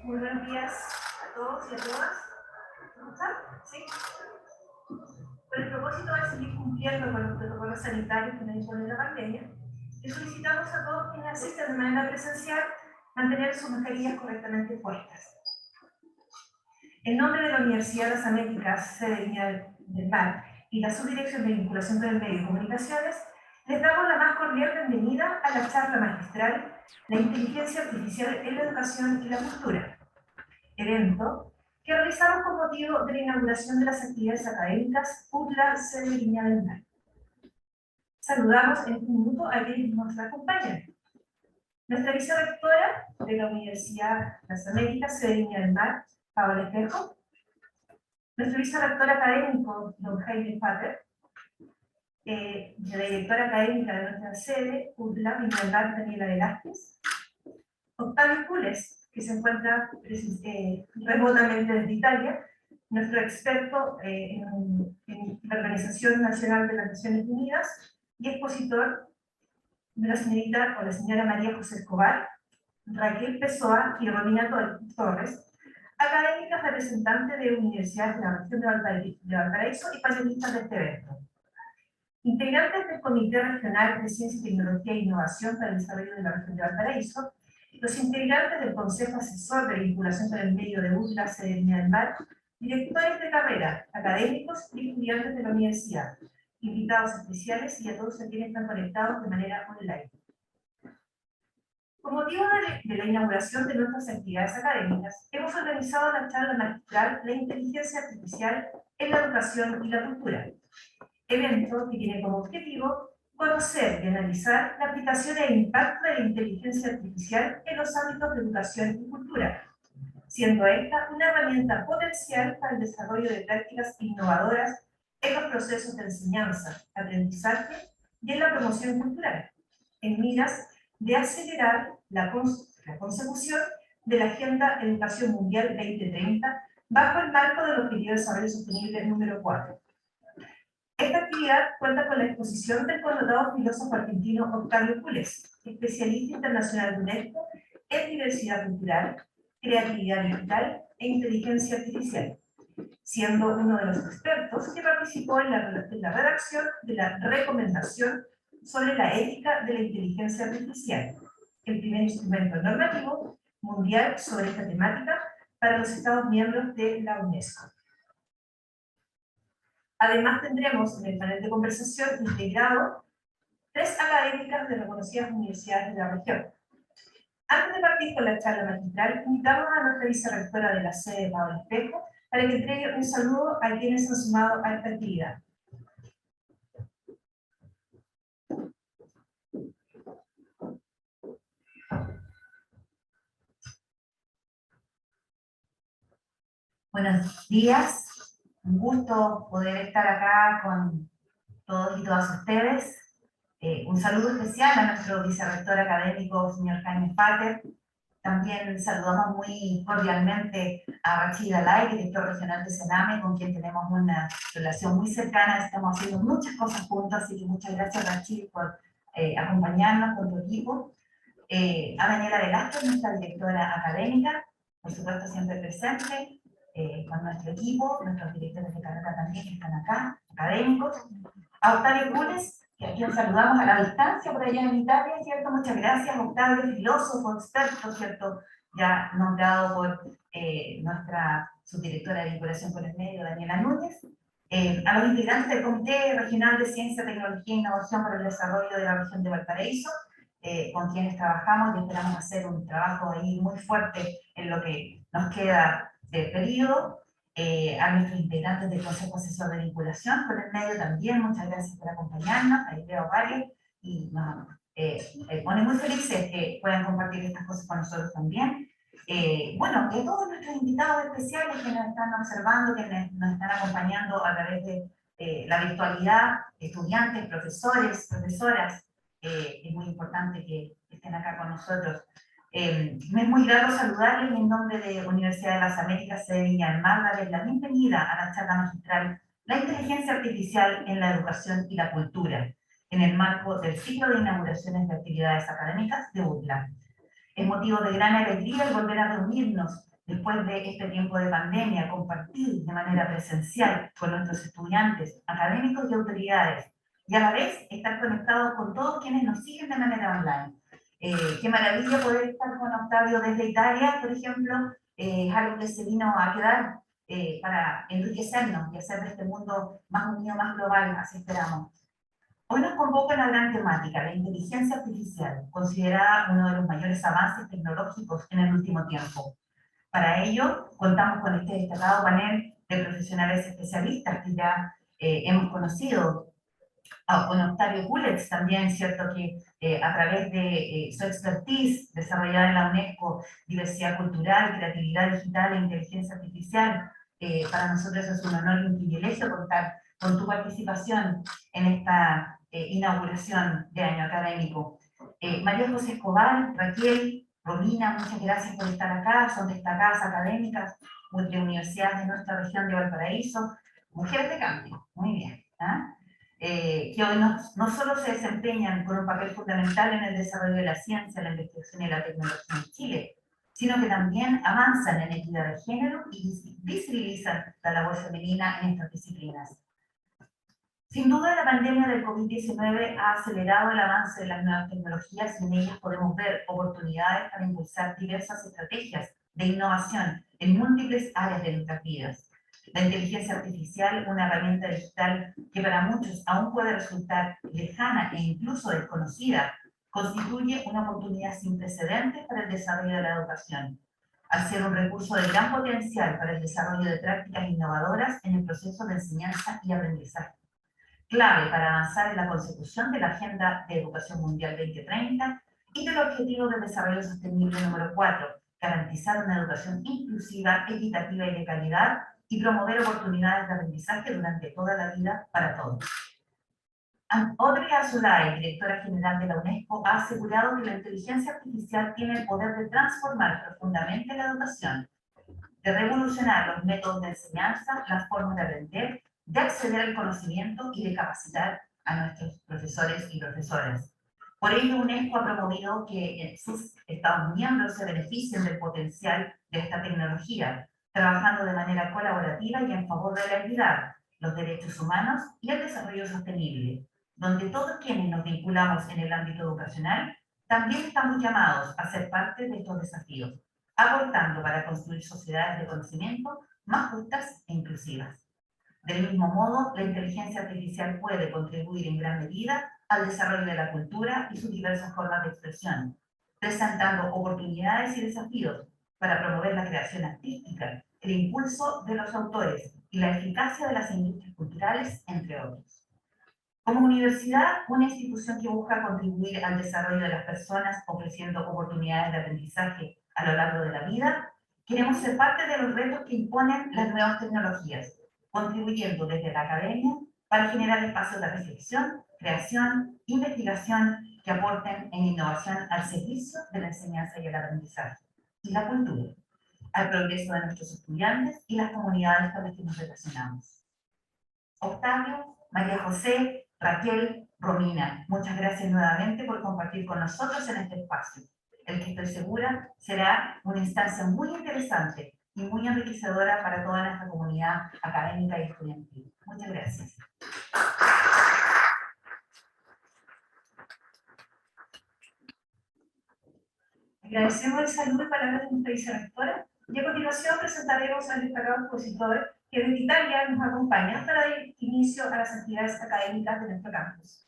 Muy buenos días a todos y a todas. ¿Cómo están? ¿Sí? Con el propósito de seguir cumpliendo con los protocolos sanitarios que nos impone la pandemia, le solicitamos a todos quienes asisten de manera presencial mantener sus mascarillas correctamente puestas. En nombre de la Universidad de las Américas, sede de Viña del Mar, y la Subdirección de Vinculación con el Medio y Comunicaciones, les damos la más cordial bienvenida a la charla magistral La inteligencia artificial en la educación y la cultura, evento que realizamos con motivo de la inauguración de las actividades académicas UTLA sede de Viña del Mar. Saludamos en un minuto a quienes nos acompañan. Nuestra vicerrectora de la Universidad de las Américas, sede de Viña del Mar, Paola Espejo. Nuestro vicerrector académico, don Jaime Pater. La directora académica de nuestra sede, UTLA, Viña del Mar, Daniela Velázquez. Octavio Pules, que se encuentra remotamente desde Italia, nuestro experto en la Organización Nacional de las Naciones Unidas y expositor de la señora María José Escobar, Raquel Pessoa y Romina Torres, académicas representantes de universidades de la región de Valparaíso y panelistas de este evento. Integrantes del Comité Regional de Ciencia, Tecnología e Innovación para el Desarrollo de la región de Valparaíso, los integrantes del Consejo Asesor de Vinculación con el Medio de UTLA sede de Viña del Mar, directores de carrera, académicos y estudiantes de la universidad, invitados especiales y a todos quienes están conectados de manera online. Con motivo de la inauguración de nuestras actividades académicas, hemos organizado la charla magistral La inteligencia artificial en la educación y la cultura, evento que tiene como objetivo conocer y analizar la aplicación e impacto de la inteligencia artificial en los ámbitos de educación y cultura, siendo esta una herramienta potencial para el desarrollo de prácticas innovadoras en los procesos de enseñanza, aprendizaje y en la promoción cultural, en miras de acelerar la consecución de la Agenda Educación Mundial 2030 bajo el marco del Objetivo de Desarrollo Sostenible número 4. Esta actividad cuenta con la exposición del connotado filósofo argentino Octavio Pules, especialista internacional de UNESCO en diversidad cultural, creatividad digital e inteligencia artificial, siendo uno de los expertos que participó en la redacción de la recomendación sobre la ética de la inteligencia artificial, el primer instrumento normativo mundial sobre esta temática para los Estados miembros de la UNESCO. Además, tendremos en el panel de conversación integrado 3 académicas de reconocidas universidades de la región. Antes de partir con la charla magistral, invitamos a nuestra vicerrectora de la sede, Paola Espejo, para que entregue un saludo a quienes han sumado a esta actividad. Buenos días. Un gusto poder estar acá con todos y todas ustedes. Un saludo especial a nuestro vicerrector académico, señor Jaime Pater. También saludamos muy cordialmente a Rachid Alay, director regional de Sename, con quien tenemos una relación muy cercana. Estamos haciendo muchas cosas juntos, así que muchas gracias, Rachid, por acompañarnos con tu equipo. A Daniela Velázquez, nuestra directora académica, por supuesto siempre presente, con nuestro equipo, nuestros directores de carrera también que están acá, académicos. A Octavio Pules, a quien saludamos a la distancia por allá en Italia, ¿cierto? Muchas gracias, Octavio, filósofo, experto, ¿cierto? Ya nombrado por nuestra subdirectora de vinculación con el medio, Daniela Núñez. A los integrantes del Comité Regional de Ciencia, Tecnología e Innovación para el Desarrollo de la región de Valparaíso, con quienes trabajamos y esperamos hacer un trabajo ahí muy fuerte en lo que nos queda de periodo. A nuestros integrantes del Consejo Asesor de Vinculación con el medio también, muchas gracias por acompañarnos, ahí veo varios, y nos pone muy felices que puedan compartir estas cosas con nosotros también. Bueno, todos nuestros invitados especiales que nos están observando, que nos están acompañando a través de la virtualidad, estudiantes, profesores, profesoras, es muy importante que estén acá con nosotros. Me es muy grato saludarles en nombre de Universidad de las Américas, sede de Viña del Mar, darles la bienvenida a la charla magistral La inteligencia artificial en la educación y la cultura, en el marco del ciclo de inauguraciones de actividades académicas de UTLA. Es motivo de gran alegría el volver a reunirnos después de este tiempo de pandemia, compartir de manera presencial con nuestros estudiantes, académicos y autoridades, y a la vez estar conectados con todos quienes nos siguen de manera online. Qué maravilla poder estar con Octavio desde Italia, por ejemplo, es algo que se vino a quedar para enriquecernos y hacer de este mundo más unido, más global, así esperamos. Hoy nos convoca una gran temática, la inteligencia artificial, considerada uno de los mayores avances tecnológicos en el último tiempo. Para ello, contamos con este destacado panel de profesionales especialistas que ya hemos conocido, con Octavio Kuletz también, cierto que a través de su expertise desarrollada en la UNESCO, diversidad cultural, creatividad digital e inteligencia artificial, para nosotros es un honor y un privilegio contar con tu participación en esta inauguración de año académico. María José Escobar, Raquel, Romina, muchas gracias por estar acá, son destacadas académicas de universidades de nuestra región de Valparaíso, mujeres de cambio, muy bien, que hoy no solo se desempeñan con un papel fundamental en el desarrollo de la ciencia, la investigación y la tecnología en Chile, sino que también avanzan en equidad de género y visibilizan la labor femenina en estas disciplinas. Sin duda, la pandemia del COVID-19 ha acelerado el avance de las nuevas tecnologías y en ellas podemos ver oportunidades para impulsar diversas estrategias de innovación en múltiples áreas de nuestras vidas. La inteligencia artificial, una herramienta digital que para muchos aún puede resultar lejana e incluso desconocida, constituye una oportunidad sin precedentes para el desarrollo de la educación, al ser un recurso de gran potencial para el desarrollo de prácticas innovadoras en el proceso de enseñanza y aprendizaje, clave para avanzar en la consecución de la Agenda de Educación Mundial 2030 y del Objetivo de Desarrollo Sostenible número 4, garantizar una educación inclusiva, equitativa y de calidad, y promover oportunidades de aprendizaje durante toda la vida para todos. Audrey Azoulay, directora general de la UNESCO, ha asegurado que la inteligencia artificial tiene el poder de transformar profundamente la educación, de revolucionar los métodos de enseñanza, las formas de aprender, de acceder al conocimiento y de capacitar a nuestros profesores y profesoras. Por ello, UNESCO ha promovido que sus Estados miembros se beneficien del potencial de esta tecnología, trabajando de manera colaborativa y en favor de la equidad, los derechos humanos y el desarrollo sostenible, donde todos quienes nos vinculamos en el ámbito educacional también estamos llamados a ser parte de estos desafíos, aportando para construir sociedades de conocimiento más justas e inclusivas. Del mismo modo, la inteligencia artificial puede contribuir en gran medida al desarrollo de la cultura y sus diversas formas de expresión, presentando oportunidades y desafíos para promover la creación artística, el impulso de los autores y la eficacia de las industrias culturales, entre otros. Como universidad, una institución que busca contribuir al desarrollo de las personas ofreciendo oportunidades de aprendizaje a lo largo de la vida, queremos ser parte de los retos que imponen las nuevas tecnologías, contribuyendo desde la academia para generar espacios de reflexión, creación, investigación que aporten en innovación al servicio de la enseñanza y el aprendizaje, y la cultura, al progreso de nuestros estudiantes y las comunidades con las que nos relacionamos. Octavio, María José, Raquel, Romina, muchas gracias nuevamente por compartir con nosotros en este espacio, el que estoy segura será una instancia muy interesante y muy enriquecedora para toda nuestra comunidad académica y estudiantil. Muchas gracias. Agradecemos el saludo y palabras de nuestra vicerrectora y a continuación presentaremos al destacado expositor que desde Italia nos acompaña para dar inicio a las actividades académicas de nuestro campus.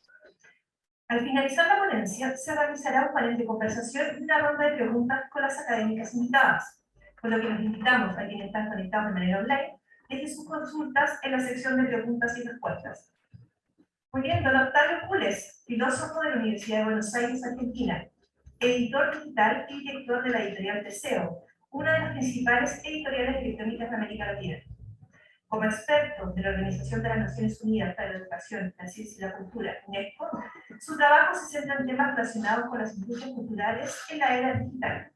Al finalizar la ponencia, se realizará un panel de conversación y una ronda de preguntas con las académicas invitadas, por lo que los invitamos a quienes están conectados de manera online, dejen sus consultas en la sección de preguntas y respuestas. Muy bien, don Octavio Kuletz, filósofo de la Universidad de Buenos Aires, Argentina, editor digital y director de la editorial Teseo, una de las principales editoriales electrónicas de América Latina. Como experto de la Organización de las Naciones Unidas para la Educación, la Ciencia y la Cultura, UNESCO, su trabajo se centra en temas relacionados con las industrias culturales en la era digital.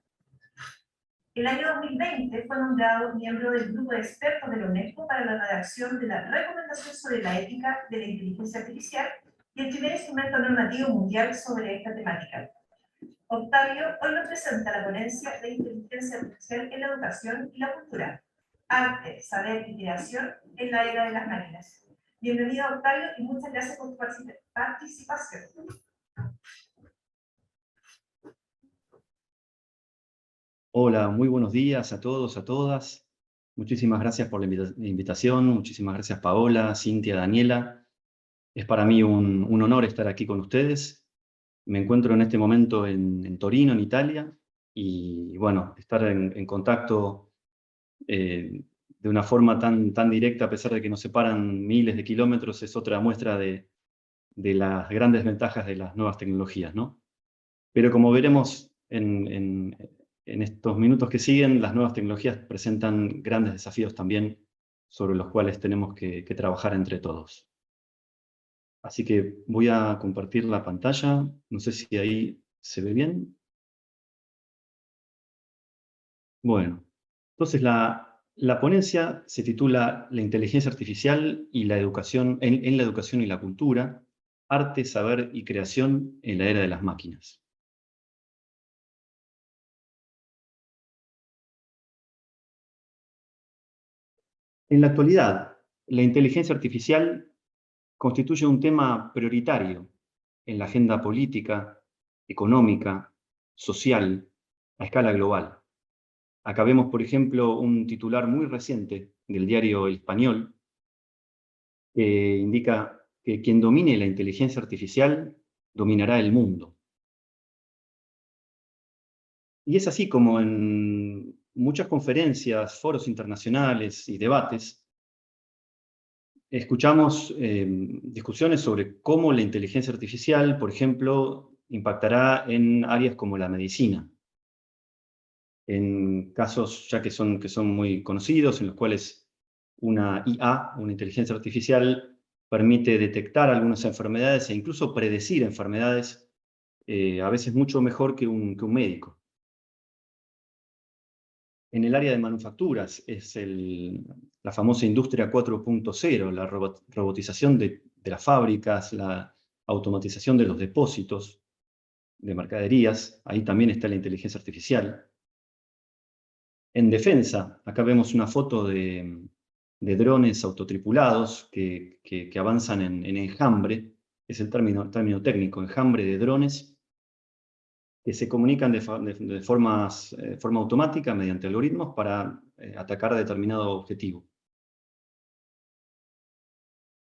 El año 2020 fue nombrado miembro del grupo de expertos de la UNESCO para la redacción de la Recomendación sobre la Ética de la Inteligencia Artificial y el primer instrumento normativo mundial sobre esta temática. Octavio hoy nos presenta la ponencia de inteligencia artificial en la educación y la cultura, arte, saber y creación en la era de las máquinas. Bienvenido, Octavio, y muchas gracias por tu participación. Hola, muy buenos días a todos, a todas. Muchísimas gracias por la invitación, muchísimas gracias Paola, Cintia, Daniela. Es para mí un honor estar aquí con ustedes. Me encuentro en este momento en Torino, en Italia, y bueno, estar en contacto de una forma tan directa, a pesar de que nos separan miles de kilómetros, es otra muestra de las grandes ventajas de las nuevas tecnologías, ¿no? Pero como veremos en estos minutos que siguen, las nuevas tecnologías presentan grandes desafíos también sobre los cuales tenemos que trabajar entre todos. Así que voy a compartir la pantalla. No sé si ahí se ve bien. Bueno, entonces la ponencia se titula La inteligencia artificial y la educación, en la educación y la cultura, arte, saber y creación en la era de las máquinas. En la actualidad, la inteligencia artificial constituye un tema prioritario en la agenda política, económica, social, a escala global. Acá vemos, por ejemplo, un titular muy reciente del diario El Español, que indica que quien domine la inteligencia artificial dominará el mundo. Y es así como en muchas conferencias, foros internacionales y debates, escuchamos discusiones sobre cómo la inteligencia artificial, por ejemplo, impactará en áreas como la medicina. En casos ya que son muy conocidos, en los cuales una IA, una inteligencia artificial, permite detectar algunas enfermedades e incluso predecir enfermedades, a veces mucho mejor que un médico. En el área de manufacturas es la famosa industria 4.0, la robotización de las fábricas, la automatización de los depósitos de mercaderías. Ahí también está la inteligencia artificial. En defensa, acá vemos una foto de drones autotripulados que avanzan en enjambre, es el término técnico, enjambre de drones que se comunican de forma automática mediante algoritmos para atacar a determinado objetivo.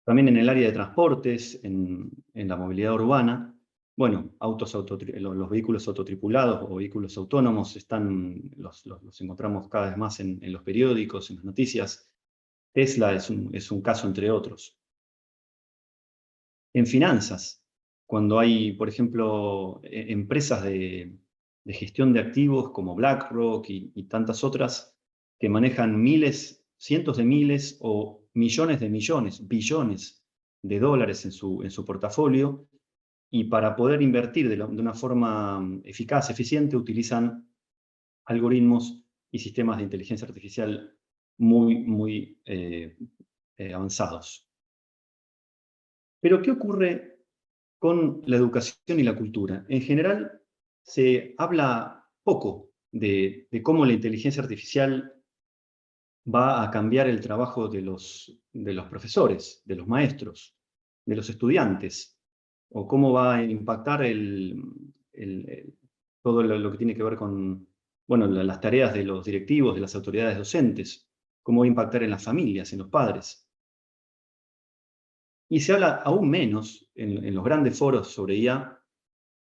También en el área de transportes, en la movilidad urbana, bueno, los vehículos autotripulados o vehículos autónomos los encontramos cada vez más en los periódicos, en las noticias. Tesla es un caso entre otros. En finanzas, cuando hay, por ejemplo, empresas de gestión de activos como BlackRock y tantas otras que manejan miles, cientos de miles o millones de millones, billones de dólares en su portafolio, y para poder invertir de una forma eficaz, eficiente, utilizan algoritmos y sistemas de inteligencia artificial muy avanzados. Pero, ¿qué ocurre con la educación y la cultura? En general, se habla poco de cómo la inteligencia artificial va a cambiar el trabajo de los profesores, de los maestros, de los estudiantes, o cómo va a impactar todo lo que tiene que ver con, bueno, las tareas de los directivos, de las autoridades docentes, cómo va a impactar en las familias, en los padres. Y se habla aún menos, en los grandes foros sobre IA,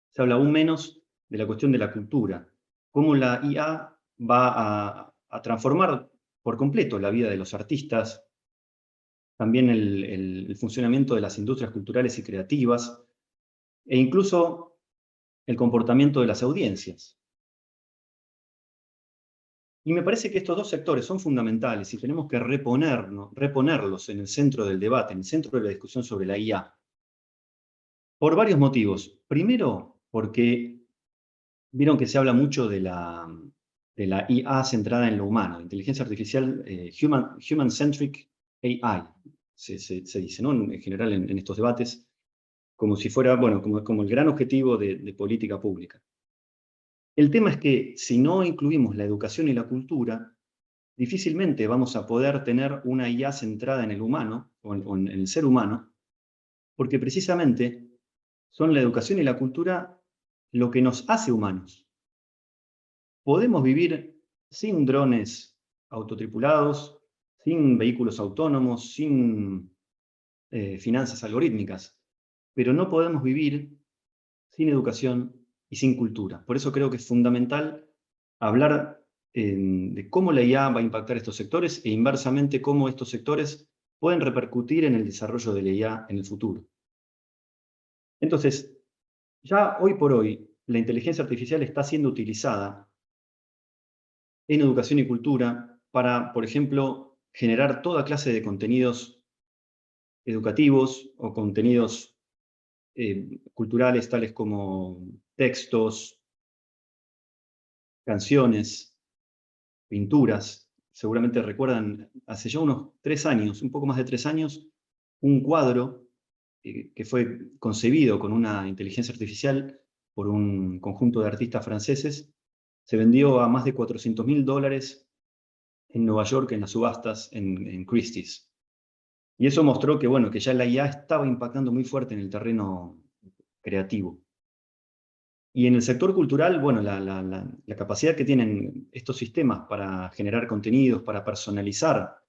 se habla aún menos de la cuestión de la cultura, cómo la IA va a transformar por completo la vida de los artistas, también el funcionamiento de las industrias culturales y creativas, e incluso el comportamiento de las audiencias. Y me parece que estos dos sectores son fundamentales y tenemos que reponerlos en el centro del debate, en el centro de la discusión sobre la IA. Por varios motivos. Primero, porque vieron que se habla mucho de la IA centrada en lo humano, inteligencia artificial, human-centric AI, se dice, ¿no? En general en estos debates, como si fuera, bueno, como el gran objetivo de política pública. El tema es que si no incluimos la educación y la cultura, difícilmente vamos a poder tener una IA centrada en el humano, o en el ser humano, porque precisamente son la educación y la cultura lo que nos hace humanos. Podemos vivir sin drones autotripulados, sin vehículos autónomos, sin finanzas algorítmicas, pero no podemos vivir sin educación y sin cultura. Por eso creo que es fundamental hablar de cómo la IA va a impactar estos sectores e inversamente cómo estos sectores pueden repercutir en el desarrollo de la IA en el futuro. Entonces, ya hoy por hoy, la inteligencia artificial está siendo utilizada en educación y cultura para, por ejemplo, generar toda clase de contenidos educativos o contenidos culturales tales como textos, canciones, pinturas. Seguramente recuerdan, hace ya unos 3 años, un poco más de 3 años, un cuadro que fue concebido con una inteligencia artificial por un conjunto de artistas franceses, se vendió a más de $400.000 en Nueva York en las subastas en Christie's. Y eso mostró que, bueno, que ya la IA estaba impactando muy fuerte en el terreno creativo. Y en el sector cultural, bueno, la capacidad que tienen estos sistemas para generar contenidos, para personalizar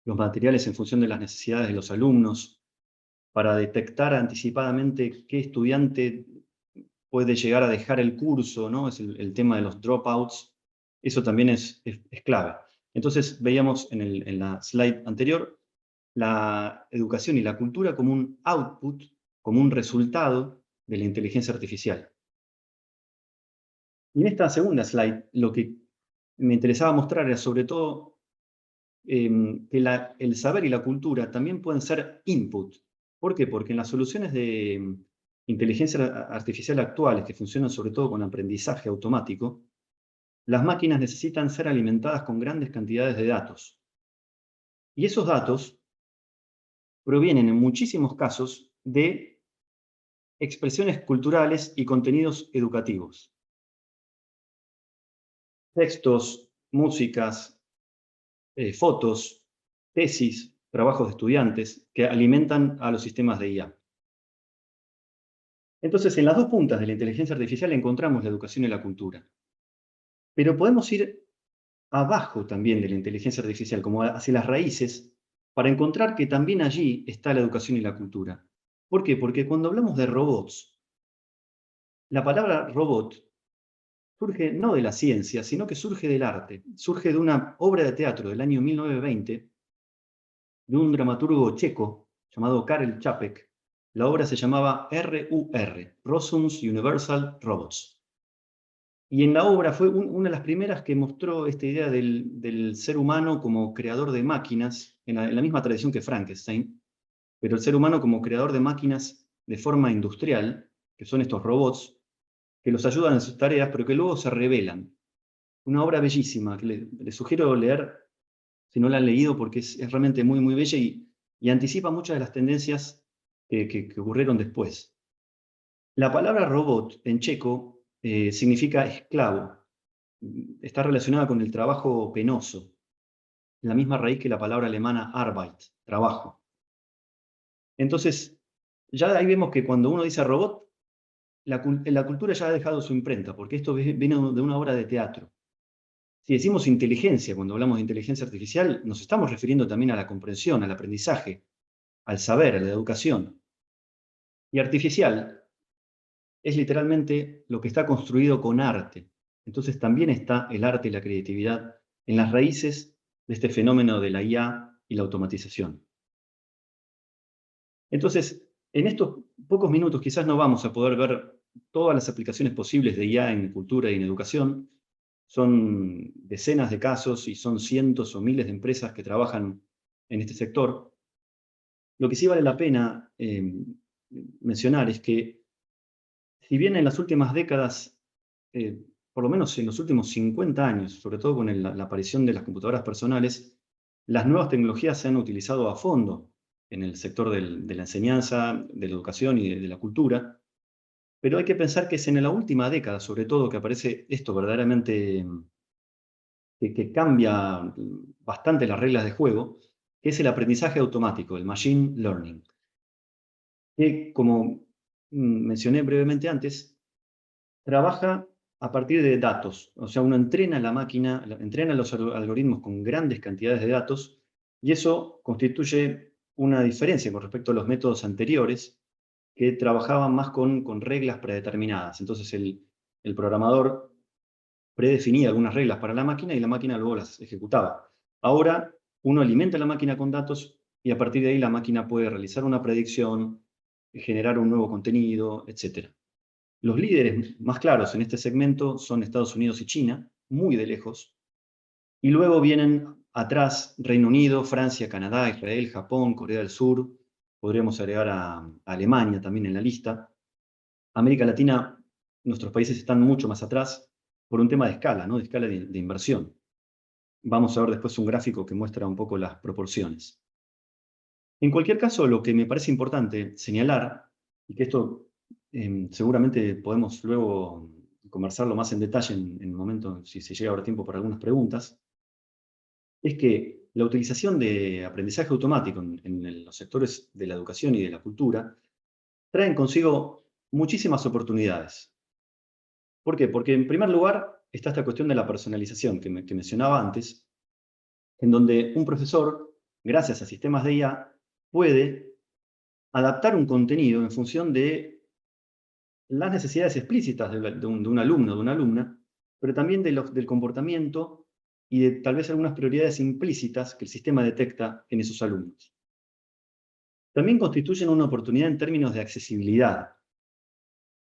los materiales en función de las necesidades de los alumnos, para detectar anticipadamente qué estudiante puede llegar a dejar el curso, ¿no? Es el tema de los dropouts. Eso también es clave. Entonces, veíamos en la slide anterior la educación y la cultura como un output, como un resultado de la inteligencia artificial. Y en esta segunda slide, lo que me interesaba mostrar era sobre todo que el saber y la cultura también pueden ser input. ¿Por qué? Porque en las soluciones de inteligencia artificial actuales, que funcionan sobre todo con aprendizaje automático, las máquinas necesitan ser alimentadas con grandes cantidades de datos. Y esos datos provienen en muchísimos casos de expresiones culturales y contenidos educativos. Textos, músicas, fotos, tesis, trabajos de estudiantes que alimentan a los sistemas de IA. Entonces, en las dos puntas de la inteligencia artificial encontramos la educación y la cultura. Pero podemos ir abajo también de la inteligencia artificial, como hacia las raíces, para encontrar que también allí está la educación y la cultura. ¿Por qué? Porque cuando hablamos de robots, la palabra robot surge no de la ciencia, sino que surge del arte. Surge de una obra de teatro del año 1920 de un dramaturgo checo llamado Karel Čapek. La obra se llamaba RUR, Rossum's Universal Robots. Y en la obra fue una de las primeras que mostró esta idea del ser humano como creador de máquinas, en la misma tradición que Frankenstein, pero el ser humano como creador de máquinas de forma industrial, que son estos robots, que los ayudan en sus tareas, pero que luego se rebelan. Una obra bellísima, que les sugiero leer si no la han leído, porque es realmente muy, muy bella y anticipa muchas de las tendencias que ocurrieron después. La palabra robot en checo significa esclavo. Está relacionada con el trabajo penoso, la misma raíz que la palabra alemana Arbeit, trabajo. Entonces, ya ahí vemos que cuando uno dice robot, la cultura ya ha dejado su imprenta, porque esto viene de una obra de teatro. Si decimos inteligencia, cuando hablamos de inteligencia artificial, nos estamos refiriendo también a la comprensión, al aprendizaje, al saber, a la educación. Y artificial es literalmente lo que está construido con arte. Entonces también está el arte y la creatividad en las raíces de este fenómeno de la IA y la automatización. Entonces, en estos pocos minutos quizás no vamos a poder ver todas las aplicaciones posibles de IA en cultura y en educación. Son decenas de casos y son cientos o miles de empresas que trabajan en este sector. Lo que sí vale la pena mencionar es que, si bien en las últimas décadas, por lo menos en los últimos 50 años, sobre todo con la aparición de las computadoras personales, las nuevas tecnologías se han utilizado a fondo en el sector de la enseñanza, de la educación y de la cultura. Pero hay que pensar que es en la última década, sobre todo, que aparece esto verdaderamente, que cambia bastante las reglas de juego, que es el aprendizaje automático, el machine learning, que, como mencioné brevemente antes, trabaja a partir de datos. O sea, uno entrena la máquina, entrena los algoritmos con grandes cantidades de datos, y eso constituye una diferencia con respecto a los métodos anteriores, que trabajaban más con reglas predeterminadas. Entonces el programador predefinía algunas reglas para la máquina y la máquina luego las ejecutaba. Ahora uno alimenta la máquina con datos y a partir de ahí la máquina puede realizar una predicción, generar un nuevo contenido, etc. Los líderes más claros en este segmento son Estados Unidos y China, muy de lejos, y luego vienen atrás Reino Unido, Francia, Canadá, Israel, Japón, Corea del Sur, podríamos agregar a Alemania también en la lista. América Latina, nuestros países están mucho más atrás por un tema de escala, ¿no? De escala de inversión. Vamos a ver después un gráfico que muestra un poco las proporciones. En cualquier caso, lo que me parece importante señalar, y que esto seguramente podemos luego conversarlo más en detalle en el momento, si se llega a haber tiempo para algunas preguntas, es que la utilización de aprendizaje automático en los sectores de la educación y de la cultura traen consigo muchísimas oportunidades. ¿Por qué? Porque en primer lugar está esta cuestión de la personalización que mencionaba antes, en donde un profesor, gracias a sistemas de IA, puede adaptar un contenido en función de las necesidades explícitas de un alumno o de una alumna, pero también del comportamiento y de tal vez algunas prioridades implícitas que el sistema detecta en esos alumnos. También constituyen una oportunidad en términos de accesibilidad.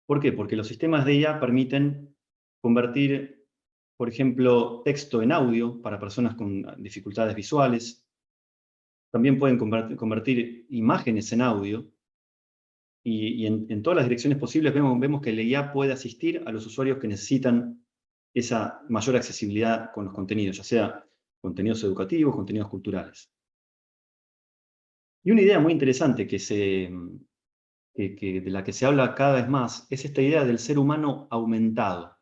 ¿Por qué? Porque los sistemas de IA permiten convertir, por ejemplo, texto en audio para personas con dificultades visuales. También pueden convertir imágenes en audio. Y en todas las direcciones posibles vemos que la IA puede asistir a los usuarios que necesitan esa mayor accesibilidad con los contenidos, ya sea contenidos educativos, contenidos culturales. Y una idea muy interesante de la que se habla cada vez más es esta idea del ser humano aumentado,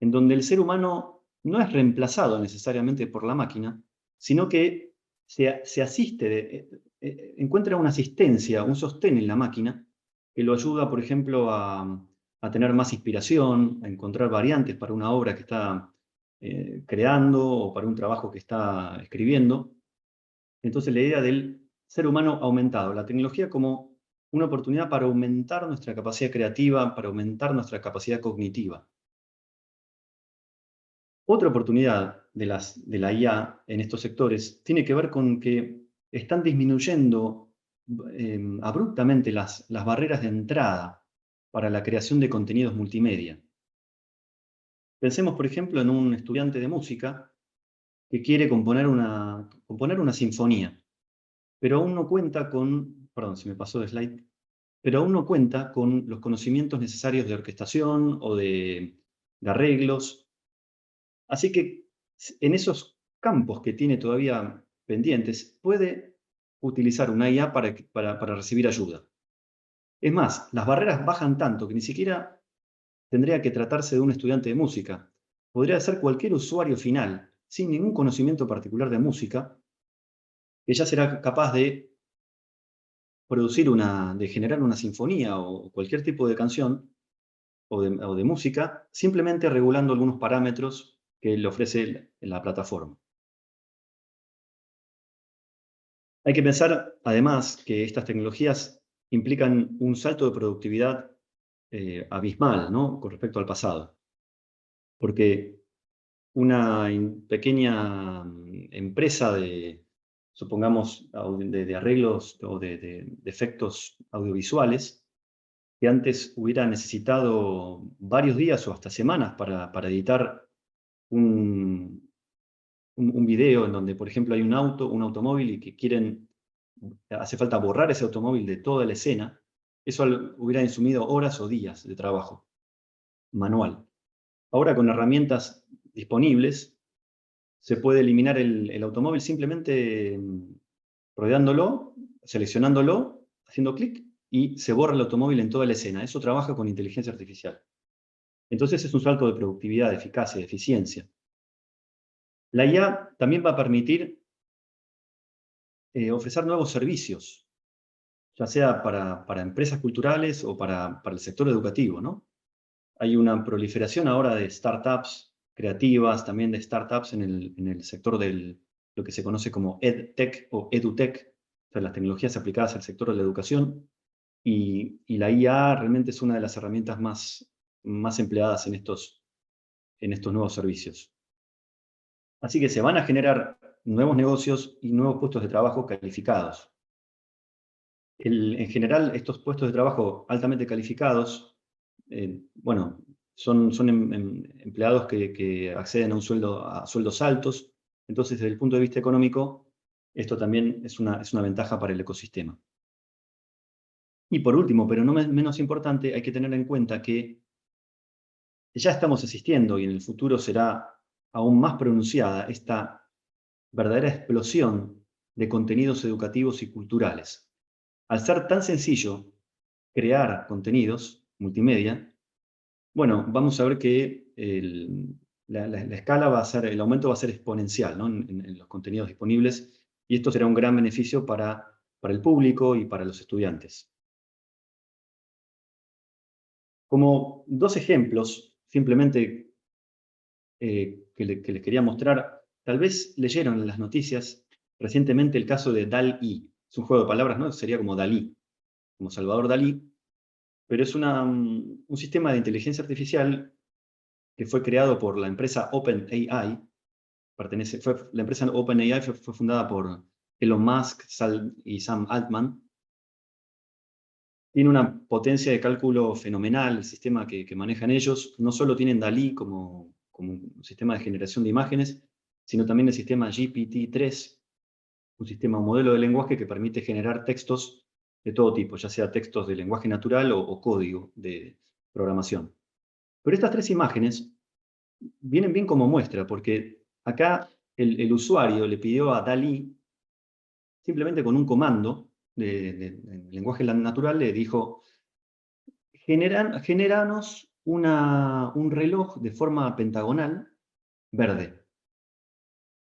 en donde el ser humano no es reemplazado necesariamente por la máquina, sino que se asiste, encuentra una asistencia, un sostén en la máquina, que lo ayuda, por ejemplo, a tener más inspiración, a encontrar variantes para una obra que está creando o para un trabajo que está escribiendo. Entonces la idea del ser humano aumentado, la tecnología como una oportunidad para aumentar nuestra capacidad creativa, para aumentar nuestra capacidad cognitiva. Otra oportunidad de la IA en estos sectores tiene que ver con que están disminuyendo abruptamente las barreras de entrada para la creación de contenidos multimedia. Pensemos, por ejemplo, en un estudiante de música que quiere componer una sinfonía, pero aún no cuenta con, perdón, se me pasó de slide, pero aún no cuenta con los conocimientos necesarios de orquestación o de arreglos. Así que en esos campos que tiene todavía pendientes, puede utilizar una IA para recibir ayuda. Es más, las barreras bajan tanto que ni siquiera tendría que tratarse de un estudiante de música. Podría ser cualquier usuario final, sin ningún conocimiento particular de música, que ya será capaz de de generar una sinfonía o cualquier tipo de canción o de música, simplemente regulando algunos parámetros que le ofrece la plataforma. Hay que pensar, además, que estas tecnologías implican un salto de productividad abismal, ¿no? Con respecto al pasado. Porque una pequeña empresa supongamos, de arreglos o de efectos audiovisuales, que antes hubiera necesitado varios días o hasta semanas para editar un video en donde, por ejemplo, hay un automóvil y que hace falta borrar ese automóvil de toda la escena, eso hubiera insumido horas o días de trabajo manual. Ahora, con herramientas disponibles, se puede eliminar el automóvil simplemente rodeándolo, seleccionándolo, haciendo clic y se borra el automóvil en toda la escena. Eso trabaja con inteligencia artificial. Entonces es un salto de productividad, de eficacia, de eficiencia. La IA también va a permitir ofrecer nuevos servicios, ya sea para empresas culturales o para el sector educativo, ¿no? Hay una proliferación ahora de startups creativas, también de startups en el sector de lo que se conoce como EdTech o EduTech, o sea, las tecnologías aplicadas al sector de la educación, y la IA realmente es una de las herramientas más empleadas en estos nuevos servicios. Así que se van a generar nuevos negocios y nuevos puestos de trabajo calificados. En general, estos puestos de trabajo altamente calificados, bueno, son empleados que acceden a sueldos altos. Entonces, desde el punto de vista económico, esto también es una ventaja para el ecosistema. Y por último, pero no menos importante, hay que tener en cuenta que ya estamos asistiendo, y en el futuro será aún más pronunciada, esta verdadera explosión de contenidos educativos y culturales. Al ser tan sencillo crear contenidos multimedia, bueno, vamos a ver que la escala va a ser, el aumento va a ser exponencial, ¿no? en los contenidos disponibles, y esto será un gran beneficio para el público y para los estudiantes. Como dos ejemplos, simplemente que les quería mostrar, tal vez leyeron en las noticias recientemente el caso de DALL-E. Es un juego de palabras, ¿no? Sería como Dalí, como Salvador Dalí, pero es un sistema de inteligencia artificial que fue creado por la empresa OpenAI. La empresa OpenAI fue fundada por Elon Musk y Sam Altman. Tiene una potencia de cálculo fenomenal el sistema que manejan ellos. No solo tienen DALL-E como un sistema de generación de imágenes, sino también el sistema GPT-3, un modelo de lenguaje que permite generar textos de todo tipo, ya sea textos de lenguaje natural o código de programación. Pero estas tres imágenes vienen bien como muestra, porque acá el usuario le pidió a DALL-E, simplemente con un comando de lenguaje natural, le dijo: generanos un reloj de forma pentagonal verde.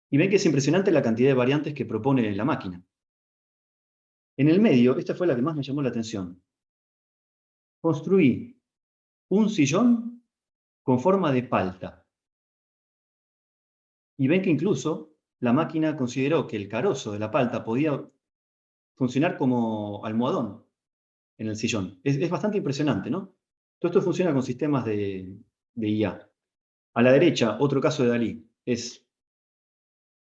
Y ven que es impresionante la cantidad de variantes que propone la máquina. En el medio, esta fue la que más me llamó la atención. Construí un sillón con forma de palta. Y ven que incluso la máquina consideró que el carozo de la palta podía funcionar como almohadón en el sillón. Es bastante impresionante, ¿no? Todo esto funciona con sistemas de IA. A la derecha, otro caso de Dalí,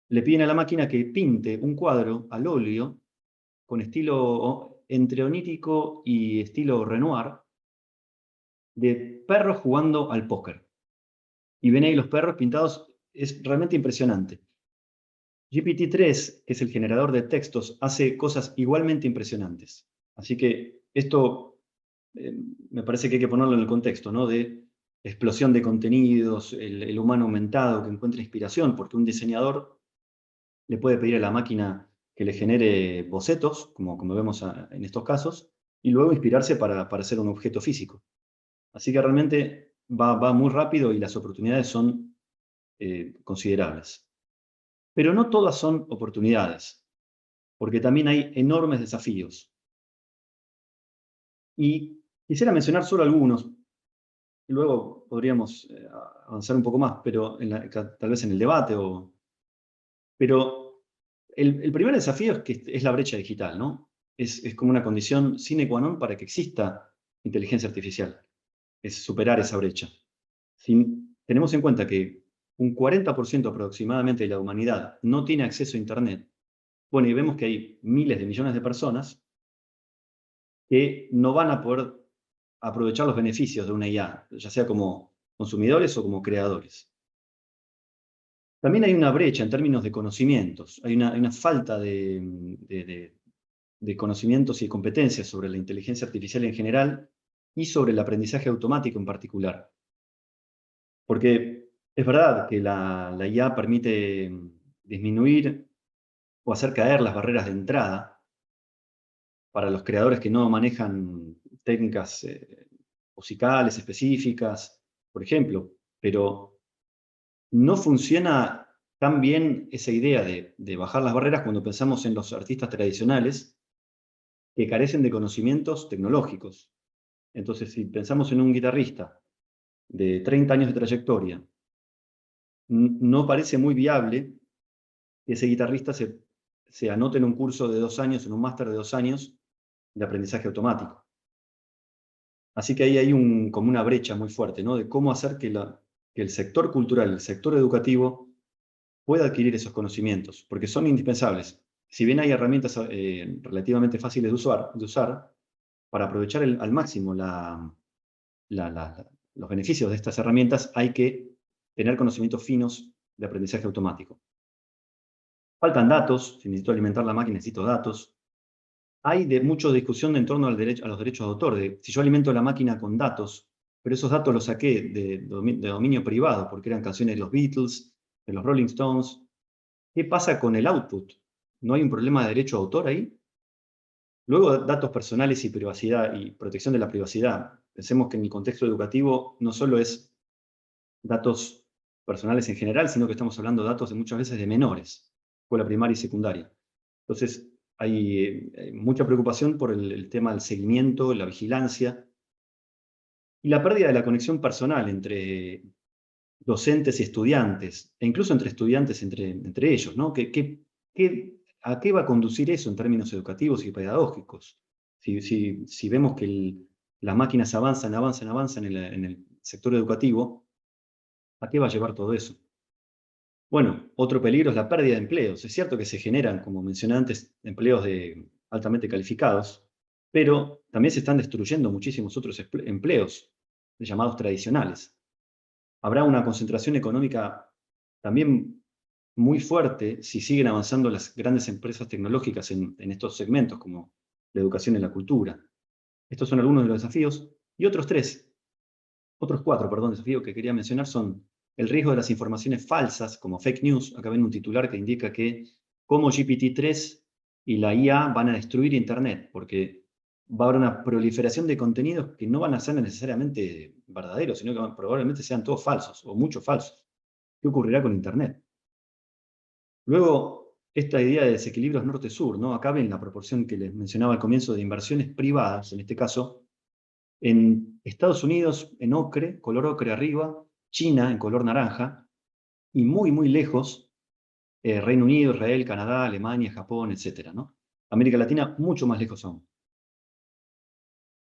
le piden a la máquina que pinte un cuadro al óleo con estilo entre onírico y estilo Renoir, de perros jugando al póker. Y ven ahí los perros pintados, es realmente impresionante. GPT-3, que es el generador de textos, hace cosas igualmente impresionantes. Así que esto me parece que hay que ponerlo en el contexto, ¿no? De explosión de contenidos, el humano aumentado que encuentra inspiración, porque un diseñador le puede pedir a la máquina que le genere bocetos, como vemos en estos casos, y luego inspirarse para hacer un objeto físico. Así que realmente va muy rápido y las oportunidades son considerables. Pero no todas son oportunidades, porque también hay enormes desafíos. Y quisiera mencionar solo algunos, y luego podríamos avanzar un poco más, pero tal vez en el debate. Pero el primer desafío es que es la brecha digital, ¿no? Es como una condición sine qua non para que exista inteligencia artificial. Es superar esa brecha. Si tenemos en cuenta que un 40% aproximadamente de la humanidad no tiene acceso a Internet, bueno, y vemos que hay miles de millones de personas que no van a poder aprovechar los beneficios de una IA, ya sea como consumidores o como creadores. También hay una brecha en términos de conocimientos, hay una falta de conocimientos y competencias sobre la inteligencia artificial en general y sobre el aprendizaje automático en particular. Porque es verdad que la IA permite disminuir o hacer caer las barreras de entrada, para los creadores que no manejan técnicas musicales específicas, por ejemplo, pero no funciona tan bien esa idea de bajar las barreras cuando pensamos en los artistas tradicionales que carecen de conocimientos tecnológicos. Entonces, si pensamos en un guitarrista de 30 años de trayectoria, no parece muy viable que ese guitarrista se anote en un curso de 2 años, en un máster de 2 años de aprendizaje automático. Así que ahí hay como una brecha muy fuerte, ¿no? De cómo hacer que el sector cultural, el sector educativo, pueda adquirir esos conocimientos, porque son indispensables. Si bien hay herramientas relativamente fáciles de usar para aprovechar al máximo los beneficios de estas herramientas, hay que tener conocimientos finos de aprendizaje automático. Faltan datos, si necesito alimentar la máquina necesito datos. Hay mucha discusión en torno a los derechos de autor, si yo alimento la máquina con datos, pero esos datos los saqué de dominio privado, porque eran canciones de los Beatles, de los Rolling Stones. ¿Qué pasa con el output? ¿No hay un problema de derecho de autor ahí? Luego, datos personales y privacidad y protección de la privacidad. Pensemos que en el contexto educativo no solo es datos personales en general, sino que estamos hablando de datos de muchas veces de menores, escuela primaria y secundaria. Entonces, hay mucha preocupación por el tema del seguimiento, la vigilancia y la pérdida de la conexión personal entre docentes y estudiantes, e incluso entre estudiantes entre ellos, ¿no? ¿A qué va a conducir eso en términos educativos y pedagógicos? Si vemos que las máquinas avanzan en el sector educativo, ¿a qué va a llevar todo eso? Bueno, otro peligro es la pérdida de empleos. Es cierto que se generan, como mencioné antes, empleos altamente calificados, pero también se están destruyendo muchísimos otros empleos llamados tradicionales. Habrá una concentración económica también muy fuerte si siguen avanzando las grandes empresas tecnológicas en estos segmentos, como la educación y la cultura. Estos son algunos de los desafíos. Y otros 4, desafíos que quería mencionar son el riesgo de las informaciones falsas, como fake news. Acá ven un titular que indica que cómo GPT-3 y la IA van a destruir Internet, porque va a haber una proliferación de contenidos que no van a ser necesariamente verdaderos, sino que probablemente sean todos falsos, o muchos falsos. ¿Qué ocurrirá con Internet? Luego, esta idea de desequilibrios norte-sur, ¿no? Acá ven la proporción que les mencionaba al comienzo de inversiones privadas, en este caso, en Estados Unidos en ocre, color ocre arriba, China en color naranja, y muy, muy lejos, Reino Unido, Israel, Canadá, Alemania, Japón, etc., ¿no? América Latina mucho más lejos aún.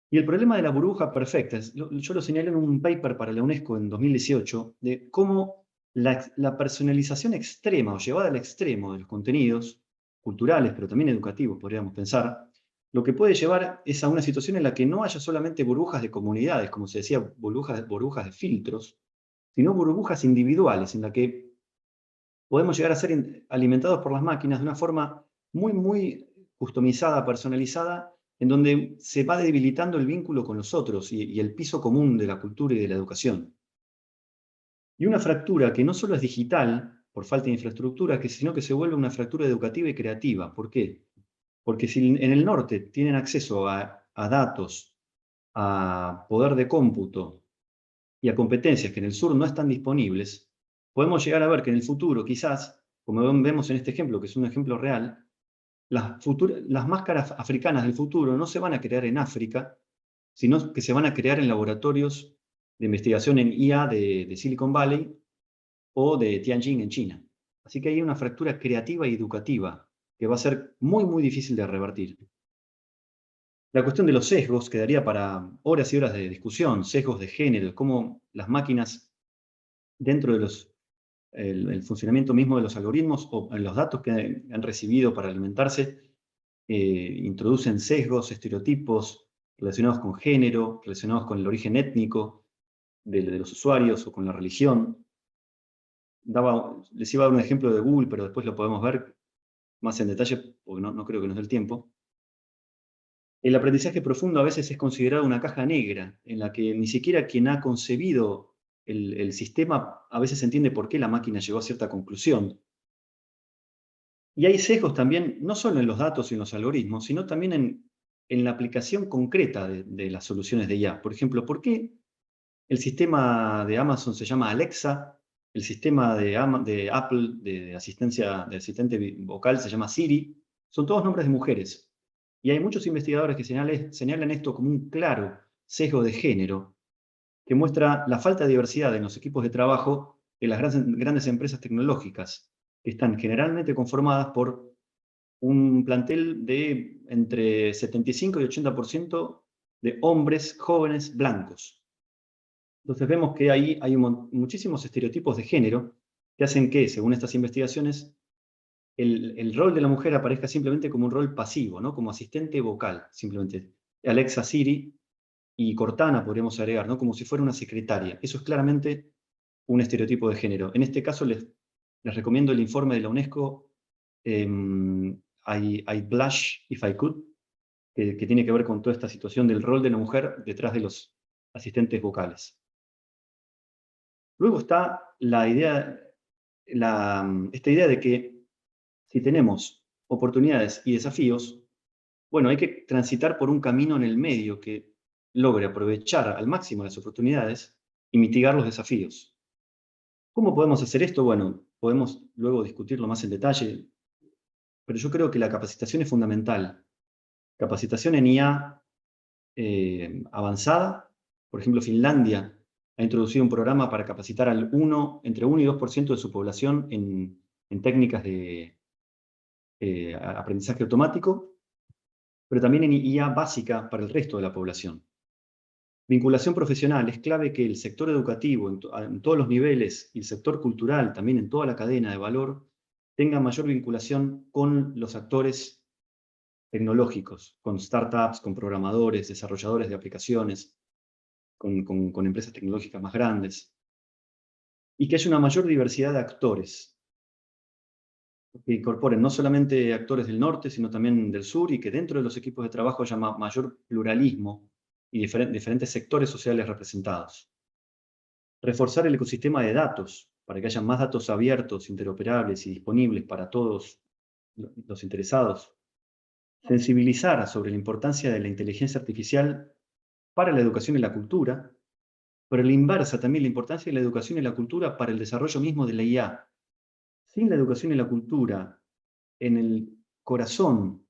Y el problema de la burbuja perfecta, yo lo señalé en un paper para la UNESCO en 2018, de cómo la personalización extrema o llevada al extremo de los contenidos culturales, pero también educativos, podríamos pensar, lo que puede llevar es a una situación en la que no haya solamente burbujas de comunidades, como se decía, burbujas de filtros, sino burbujas individuales, en la que podemos llegar a ser alimentados por las máquinas de una forma muy, muy customizada, personalizada, en donde se va debilitando el vínculo con los otros y el piso común de la cultura y de la educación. Y una fractura que no solo es digital, por falta de infraestructura, sino que se vuelve una fractura educativa y creativa. ¿Por qué? Porque si en el norte tienen acceso a datos, a poder de cómputo y a competencias que en el sur no están disponibles, podemos llegar a ver que en el futuro, quizás, como vemos en este ejemplo, que es un ejemplo real, las máscaras africanas del futuro no se van a crear en África, sino que se van a crear en laboratorios de investigación en IA de Silicon Valley o de Tianjin en China. Así que hay una fractura creativa y educativa que va a ser muy, muy difícil de revertir. La cuestión de los sesgos quedaría para horas y horas de discusión, sesgos de género, cómo las máquinas, dentro de el funcionamiento mismo de los algoritmos o en los datos que han recibido para alimentarse, introducen sesgos, estereotipos relacionados con género, relacionados con el origen étnico de los usuarios o con la religión. Les iba a dar un ejemplo de Google, pero después lo podemos ver más en detalle, porque no creo que nos dé el tiempo. El aprendizaje profundo a veces es considerado una caja negra, en la que ni siquiera quien ha concebido el sistema a veces entiende por qué la máquina llegó a cierta conclusión. Y hay sesgos también, no solo en los datos y en los algoritmos, sino también en la aplicación concreta de las soluciones de IA. Por ejemplo, ¿por qué el sistema de Amazon se llama Alexa? El sistema de Apple de asistente vocal se llama Siri. Son todos nombres de mujeres. Y hay muchos investigadores que señalan esto como un claro sesgo de género que muestra la falta de diversidad en los equipos de trabajo de las grandes empresas tecnológicas, que están generalmente conformadas por un plantel de entre 75 y 80% de hombres jóvenes blancos. Entonces vemos que ahí hay muchísimos estereotipos de género que hacen que, según estas investigaciones, el rol de la mujer aparezca simplemente como un rol pasivo, ¿no? Como asistente vocal, simplemente. Alexa, Siri y Cortana podríamos agregar, ¿no? Como si fuera una secretaria. Eso es claramente un estereotipo de género. En este caso les recomiendo el informe de la UNESCO, I Blush If I Could, que tiene que ver con toda esta situación del rol de la mujer detrás de los asistentes vocales. Luego está esta idea de que si tenemos oportunidades y desafíos, bueno, hay que transitar por un camino en el medio que logre aprovechar al máximo las oportunidades y mitigar los desafíos. ¿Cómo podemos hacer esto? Bueno, podemos luego discutirlo más en detalle, pero yo creo que la capacitación es fundamental. Capacitación en IA avanzada. Por ejemplo, Finlandia ha introducido un programa para capacitar entre 1 y 2% de su población en técnicas de aprendizaje automático, pero también en IA básica para el resto de la población. Vinculación profesional. Es clave que el sector educativo en todos los niveles y el sector cultural, también en toda la cadena de valor, tenga mayor vinculación con los actores tecnológicos, con startups, con programadores, desarrolladores de aplicaciones, con empresas tecnológicas más grandes. Y que haya una mayor diversidad de actores, que incorporen no solamente actores del norte, sino también del sur, y que dentro de los equipos de trabajo haya mayor pluralismo y diferentes sectores sociales representados. Reforzar el ecosistema de datos, para que haya más datos abiertos, interoperables y disponibles para todos los interesados. Sensibilizar sobre la importancia de la inteligencia artificial para la educación y la cultura, pero a la inversa también la importancia de la educación y la cultura para el desarrollo mismo de la IA. Sin la educación y la cultura en el corazón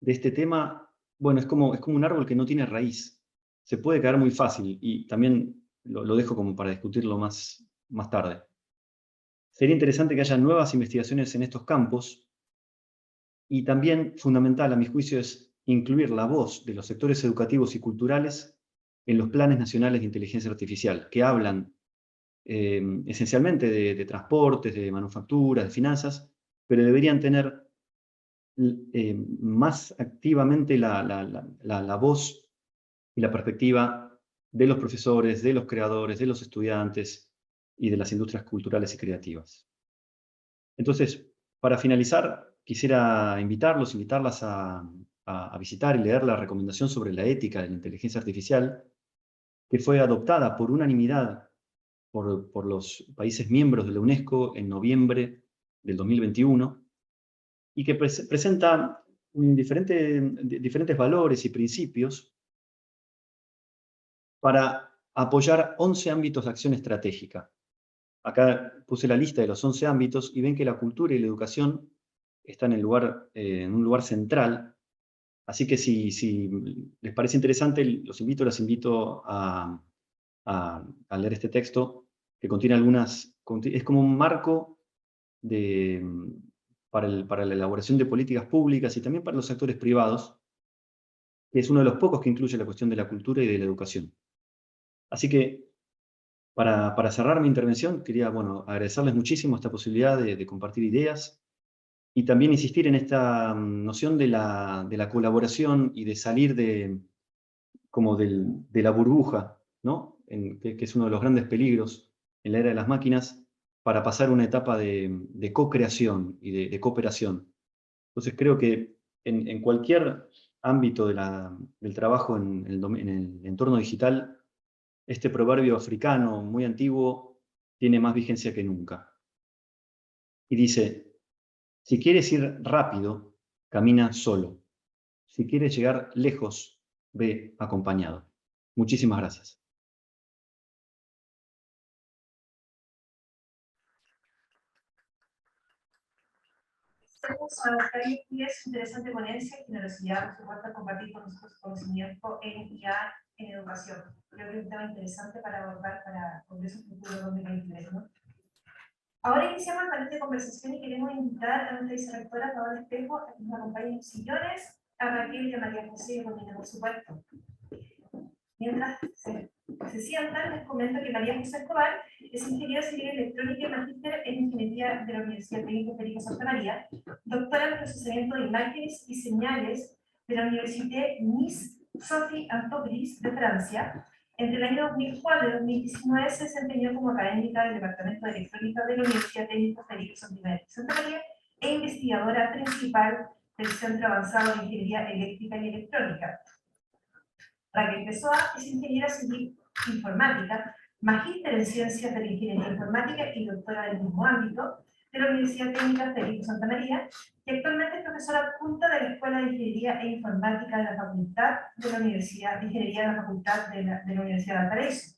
de este tema, bueno, es como un árbol que no tiene raíz. Se puede caer muy fácil, y también lo dejo como para discutirlo más tarde. Sería interesante que haya nuevas investigaciones en estos campos, y también fundamental, a mi juicio, es incluir la voz de los sectores educativos y culturales en los planes nacionales de inteligencia artificial, que hablan esencialmente de transportes, de manufacturas, de finanzas, pero deberían tener más activamente la voz y la perspectiva de los profesores, de los creadores, de los estudiantes y de las industrias culturales y creativas. Entonces, para finalizar, quisiera invitarlas a visitar y leer la recomendación sobre la ética de la inteligencia artificial, que fue adoptada por unanimidad por los países miembros de la UNESCO en noviembre del 2021, y que presenta diferentes valores y principios para apoyar 11 ámbitos de acción estratégica. Acá puse la lista de los 11 ámbitos y ven que la cultura y la educación están en un lugar central. Así que si les parece interesante, las invito a leer este texto, que contiene es como un marco para la elaboración de políticas públicas y también para los actores privados, que es uno de los pocos que incluye la cuestión de la cultura y de la educación. Así que, para cerrar mi intervención, quería agradecerles muchísimo esta posibilidad de compartir ideas, y también insistir en esta noción de la colaboración y de salir de la burbuja, ¿no? Que es uno de los grandes peligros en la era de las máquinas, para pasar a una etapa de co-creación y de cooperación. Entonces creo que en cualquier ámbito del trabajo en el entorno digital, este proverbio africano muy antiguo tiene más vigencia que nunca. Y dice: si quieres ir rápido, camina solo. Si quieres llegar lejos, ve acompañado. Muchísimas gracias. Agradecemos a Octavio Pires su interesante ponencia y generosidad, por supuesto, a compartir con nosotros su conocimiento en IA en educación. Creo que es un tema interesante para abordar para congresos futuros donde hay interés, ¿no? Ahora iniciamos el panel de conversación y queremos invitar a nuestra vicerrectora Paola Espejo a que nos acompañe en los sillones, a Raquel y a María José y Romina, por supuesto. Mientras se sientan, les comento que María José Escobar es ingeniera civil electrónica y magíster en ingeniería de la Universidad Técnica Federico Santa María, doctora en procesamiento de imágenes y señales de la Universidad Nice Sophie Antopolis de Francia. Entre el año 2004 y 2019 se desempeñó como académica del Departamento de Electrónica de la Universidad Técnica Federico Santa María e investigadora principal del Centro Avanzado de Ingeniería Eléctrica y Electrónica. Raquel Pessoa es ingeniera civil informática, magíster en ciencias de la ingeniería informática y doctora del mismo ámbito de la Universidad Técnica Federico Santa María, y actualmente es profesora adjunta de la Escuela de Ingeniería e Informática de la Facultad de la Universidad de Ingeniería de la Facultad de la Universidad de Valparaíso.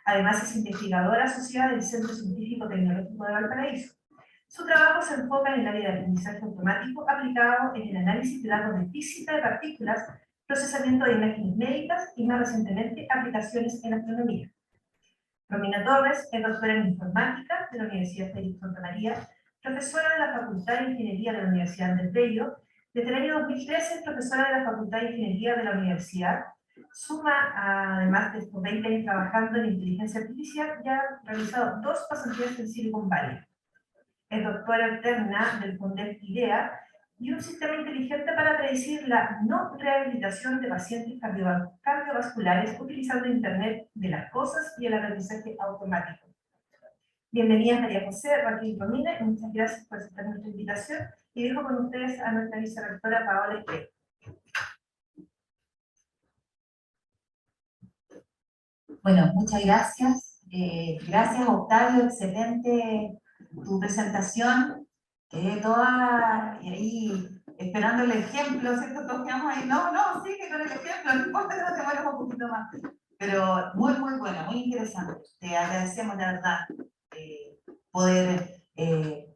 Además es investigadora asociada del Centro Científico Tecnológico de Valparaíso. Su trabajo se enfoca en el área de aprendizaje automático aplicado en el análisis de datos de física de partículas, procesamiento de imágenes médicas y, más recientemente, aplicaciones en astronomía. Romina Torres es doctora en informática de la Universidad Federico Santa María, profesora de la Facultad de Ingeniería de la Universidad Andrés Bello. Desde el año 2013 es profesora de la Facultad de Ingeniería de la Universidad. Suma, además de estos 20 años trabajando en inteligencia artificial, ya ha realizado 2 pasantías en Silicon Valley. Es doctora alterna del CONDEP IDEA y un sistema inteligente para predecir la no rehabilitación de pacientes cardiovasculares utilizando Internet de las cosas y el aprendizaje automático. Bienvenidas María José, Raquel y Romina, y muchas gracias por aceptar nuestra invitación, y dejo con ustedes a nuestra vicerrectora Paola Espejo. Bueno, muchas gracias. Gracias, Octavio, excelente tu presentación. Quedé toda ahí esperando el ejemplo, ¿cierto? Todos quedamos ahí, no, sigue con el ejemplo, no importa que nos demoremos un poquito más. Pero muy bueno, muy interesante. Te agradecemos, la verdad, poder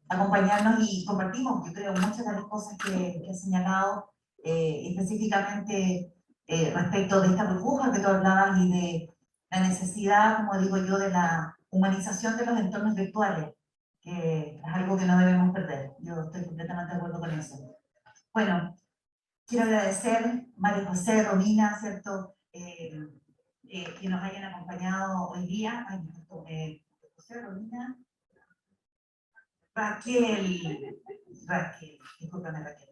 acompañarnos y compartimos, yo creo, muchas de las cosas que has señalado, específicamente respecto de esta burbuja que tú hablabas y de la necesidad, como digo yo, de la humanización de los entornos virtuales, que es algo que no debemos perder. Yo estoy completamente de acuerdo con eso. Bueno, quiero agradecer María José, Romina, ¿cierto? Que nos hayan acompañado hoy día. José, Romina, Raquel, discúlpame Raquel.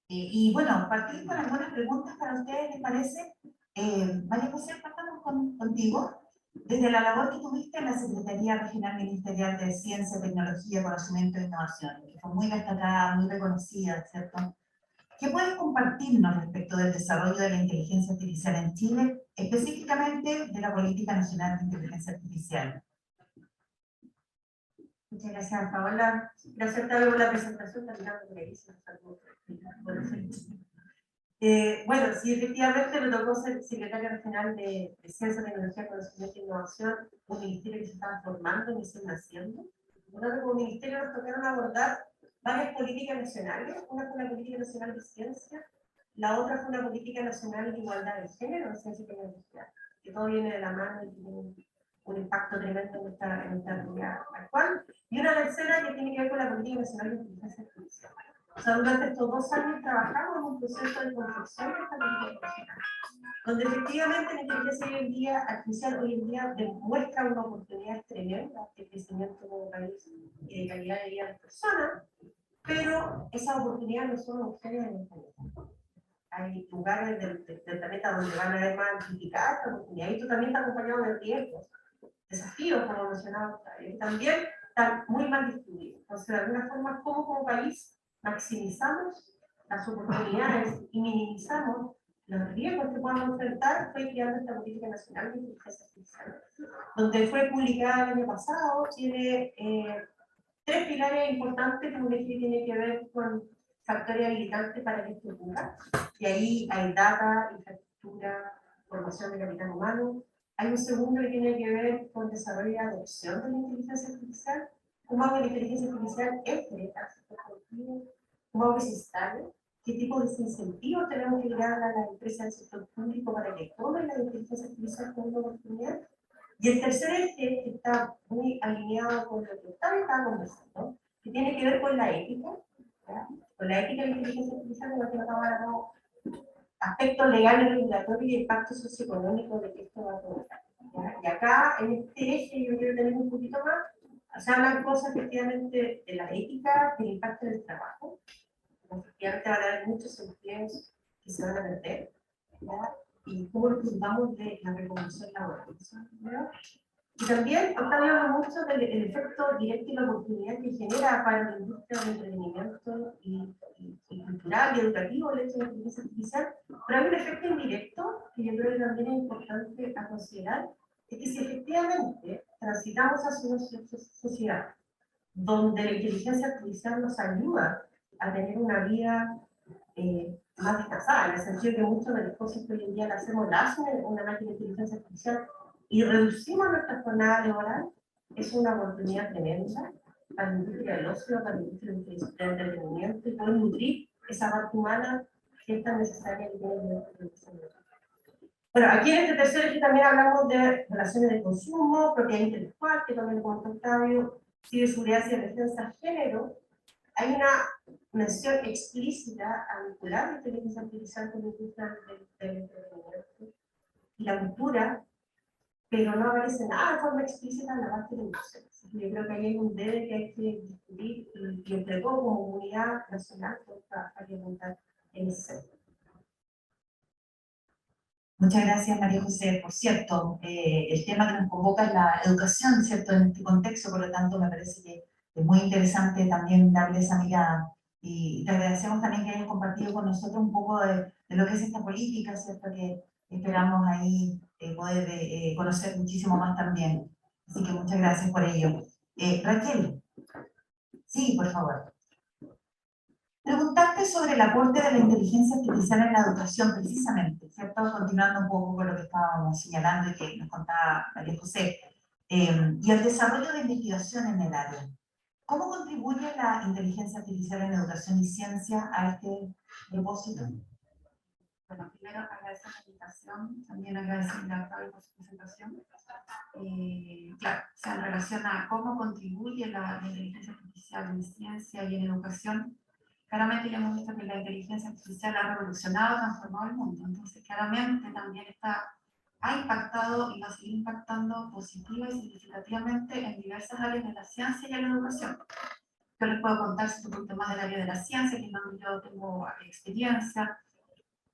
Y bueno, partir con algunas preguntas para ustedes, ¿les parece? María José, partamos contigo. Desde la labor que tuviste en la Secretaría Regional Ministerial de Ciencia, Tecnología, Conocimiento e Innovación, que fue muy destacada, muy reconocida, ¿cierto? ¿Qué puedes compartirnos respecto del desarrollo de la inteligencia artificial en Chile, específicamente de la Política Nacional de Inteligencia Artificial? Muchas gracias, Paola. Gracias, Octavio, por la presentación. Bueno, sí, efectivamente me tocó ser secretaria regional de Ciencia, Tecnología, Conocimiento e Innovación, un ministerio que se estaba formando y se naciendo. Bueno, como ministerio nos tocaron abordar varias políticas nacionales. Una fue la Política Nacional de Ciencia, la otra fue una Política Nacional de Igualdad de Género en Ciencia y Tecnología, que todo viene de la mano y tiene un impacto tremendo en esta realidad actual. Y una tercera que tiene que ver con la Política Nacional de Inteligencia Artificial. O sea, durante estos 2 años trabajamos en un proceso de construcción de esta política nacional, donde efectivamente la inteligencia artificial hoy en día demuestra una oportunidad tremenda de crecimiento como país y de calidad de vida de las personas, pero esas oportunidades no son homogéneas en el planeta. Hay lugares del planeta donde van a haber más amplificadas esta oportunidad, y esto también está acompañado de riesgos, desafíos, como mencionaba Octavio, también están muy mal distribuidos. Entonces, de alguna forma, ¿cómo como país maximizamos las oportunidades y minimizamos los riesgos que podamos enfrentar? Fue creando esta Política Nacional de Inteligencia Artificial, donde fue publicada el año pasado. Tiene 3 pilares importantes, como que tiene que ver con factores habilitantes para que esto ocurra. Y ahí hay data, infraestructura, formación de capital humano. Hay un segundo que tiene que ver con desarrollo y adopción de la inteligencia artificial. ¿Cómo hago la inteligencia artificial entre al sector productivo? ¿Cómo hago que se instale? ¿Qué tipo de incentivos tenemos que dar a las empresas del sector público para que tomen la inteligencia artificial como una oportunidad? Y el tercer eje, que está muy alineado con lo que estaba conversando, que tiene que ver con la ética, ¿ya? Con la ética de la inteligencia artificial, con lo que nos acaba de hablar, aspectos legales, regulatorios y impacto socioeconómico de que esto va a provocar. Y acá, en este eje, yo quiero tener un poquito más, se hablan cosas efectivamente de la ética, del impacto del trabajo. Efectivamente van a haber muchos empleos que se van a perder, ¿ya? Y cómo lo preocupamos de la reconversión laboral. Y también estamos hablando mucho del efecto directo y la oportunidad que genera para la industria del entretenimiento y cultural y educativo el hecho de la inteligencia artificial, pero hay un efecto indirecto que yo creo que también es importante a considerar, es que si efectivamente transitamos hacia una sociedad donde la inteligencia artificial nos ayuda a tener una vida más descansada, en el sentido de que muchas de las cosas que hoy en día las hacemos, las hace una máquina de inteligencia artificial y reducimos nuestra jornada laboral, es una oportunidad tremenda para la industria del ocio, para la industria del entretenimiento y poder nutrir esa parte humana que es tan necesaria que tiene que ver con el desarrollo. Bueno, aquí en este tercer eje también hablamos de relaciones de consumo, propiedad intelectual, que también lo comentó Octavio, ciberseguridad y defensa, género. Hay una mención explícita a vincular la inteligencia artificial con la industria del entretenimiento y la cultura, pero no aparece nada de forma explícita en la parte de museos. Yo creo que ahí hay un debe que hay que discutir y entre todo como comunidad nacional para apuntar en ese sector. Muchas gracias, María José. Por cierto, el tema que nos convoca es la educación, ¿cierto?, en este contexto, por lo tanto me parece que es muy interesante también darle esa mirada. Y te agradecemos también que hayas compartido con nosotros un poco de lo que es esta política, ¿cierto?, que esperamos ahí poder conocer muchísimo más también. Así que muchas gracias por ello. Raquel, sí, por favor. Preguntarte sobre el aporte de la inteligencia artificial en la educación, precisamente, ¿cierto? Continuando un poco con lo que estábamos señalando y que nos contaba María José, y el desarrollo de investigación en el área. ¿Cómo contribuye la inteligencia artificial en educación y ciencia a este propósito? Bueno, primero agradecer la invitación, también agradecerle a Octavio por su presentación. Claro, o sea, en relación a cómo contribuye la inteligencia artificial en ciencia y en educación, claramente ya hemos visto que la inteligencia artificial ha revolucionado, transformado el mundo, entonces claramente también ha impactado y va a seguir impactando positiva y significativamente en diversas áreas de la ciencia y en la educación. Yo les puedo contar un poquito más del área de la ciencia, que es donde yo tengo experiencia.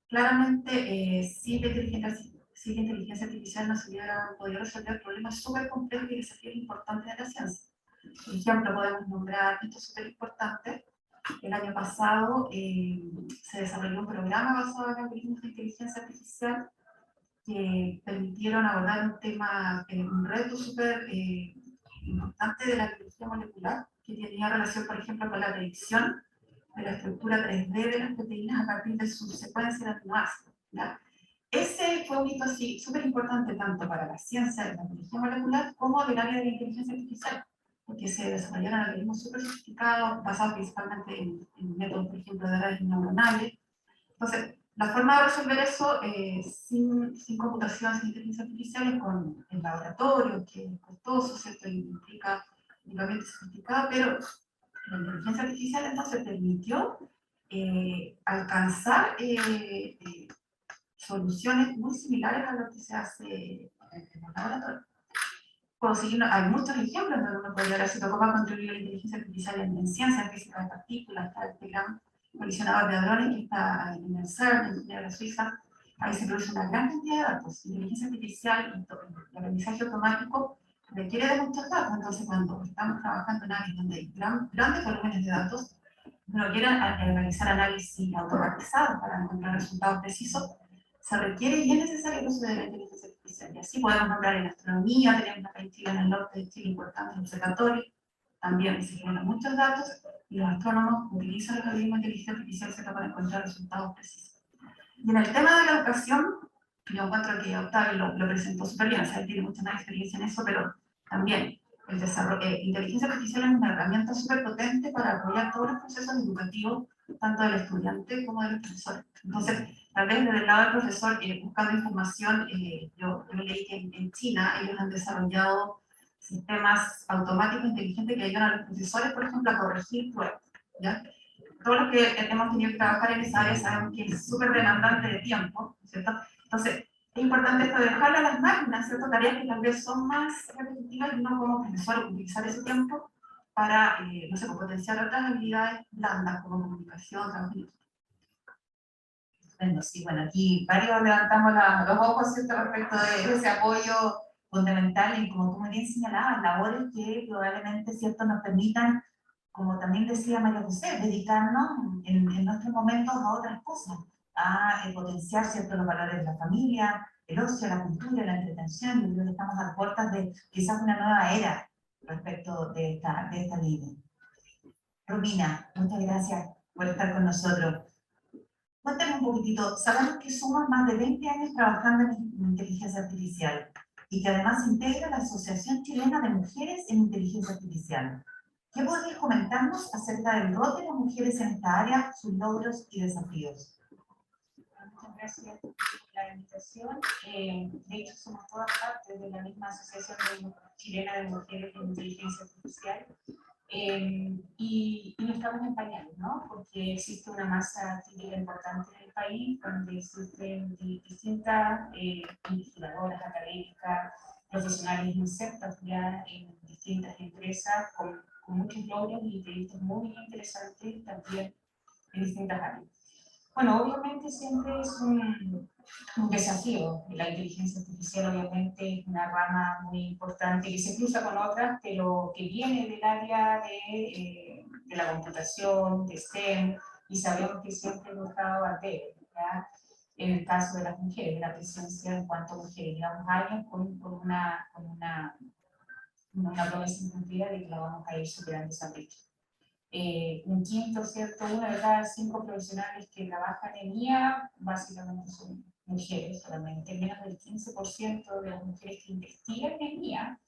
Claramente, si la inteligencia artificial nos hubiera podido resolver problemas súper complejos y desafíos importantes de la ciencia. Por ejemplo, podemos nombrar hitos súper importantes. El año pasado se desarrolló un programa basado en algoritmos de inteligencia artificial que permitieron abordar un tema, un reto súper importante de la biología molecular, que tenía relación, por ejemplo, con la predicción de la estructura 3D de las proteínas a partir de su secuencia de aminoácidos. Ese fue un hito así súper importante tanto para la ciencia de la biología molecular como del área de la inteligencia artificial, porque se desarrollaron algoritmos súper sofisticados, basados principalmente en métodos, por ejemplo, de redes neuronales. Entonces, la forma de resolver eso sin computación, sin inteligencia artificial, es con el laboratorio, que es costoso, ¿cierto? Y implica equipamiento sofisticado, pero la inteligencia artificial entonces permitió alcanzar soluciones muy similares a lo que se hace en los laboratorios. Hay muchos ejemplos donde uno podría decir cómo ha contribuido la inteligencia artificial en ciencia, en física de partículas, está este gran colisionador de hadrones que está en el CERN, en Ginebra, Suiza. Ahí se produce una gran cantidad de datos. Inteligencia artificial y el aprendizaje automático requiere de muchos datos, entonces cuando estamos trabajando en áreas donde hay grandes volúmenes de datos, uno quiere realizar análisis automatizados para encontrar resultados precisos, se requiere y es necesario el uso de la inteligencia artificial. Y así podemos nombrar en astronomía, tenemos acá en Chile, en el norte de Chile, importantes observatorios, también se generan muchos datos y los astrónomos utilizan los algoritmos de inteligencia artificial, ¿cierto?, para encontrar resultados precisos. Y en el tema de la educación, yo encuentro que Octavio lo presentó súper bien, o sea, él tiene mucha más experiencia en eso, pero también el desarrollo, inteligencia artificial es una herramienta súper potente para apoyar todos los procesos educativos, tanto del estudiante como del profesor. Entonces, tal vez desde el lado del profesor, buscando información, yo leí que en China ellos han desarrollado sistemas automáticos inteligentes que ayudan a los profesores, por ejemplo, a corregir pruebas, ¿ya? Todos los que hemos tenido que trabajar en esa área sabemos que es súper demandante de tiempo, ¿cierto? Entonces, es importante esto de dejarle a las máquinas, ¿cierto?, tareas que tal vez son más repetitivas y no como profesor utilizar ese tiempo para, no sé, potenciar otras habilidades blandas como comunicación, trabajo en equipo. Bueno, sí, bueno, aquí varios levantamos los ojos, ¿cierto?, respecto de ese apoyo fundamental y, como tú muy bien señalabas, labores que probablemente, ¿cierto?, nos permitan, como también decía María José, dedicarnos en nuestros momentos a otras cosas, a potenciar, ¿cierto?, los valores de la familia, el ocio, la cultura, la entretención. Yo creo que estamos a puertas de quizás una nueva era respecto de esta línea. Romina, muchas gracias por estar con nosotros. Cuéntame un poquitito, sabemos que suman más de 20 años trabajando en inteligencia artificial y que además integra la Asociación Chilena de Mujeres en Inteligencia Artificial. ¿Qué podrías comentarnos acerca del rol de las mujeres en esta área, sus logros y desafíos? Muchas gracias por la invitación. De hecho, somos todas partes de la misma Asociación Chilena de Mujeres en Inteligencia Artificial. Y no estamos en pañales, ¿no? Porque existe una masa crítica importante en el país, donde existen distintas investigadoras académicas, profesionales insertas ya en distintas empresas con muchos logros y proyectos muy interesantes también en distintas áreas. Bueno, obviamente siempre es un desafío. La inteligencia artificial obviamente es una rama muy importante que se cruza con otras, pero que viene del área de la computación, de STEM, y sabemos que siempre hemos estado al debe, ¿ya? En el caso de las mujeres, de la presencia en cuanto a mujeres, llevamos años con una promesa incumplida de que la vamos a ir superando esa brecha. Un quinto, ¿cierto? Una de cada 5 profesionales que trabajan en IA básicamente son mujeres solamente. Menos del 15% de las mujeres que investigan en IA,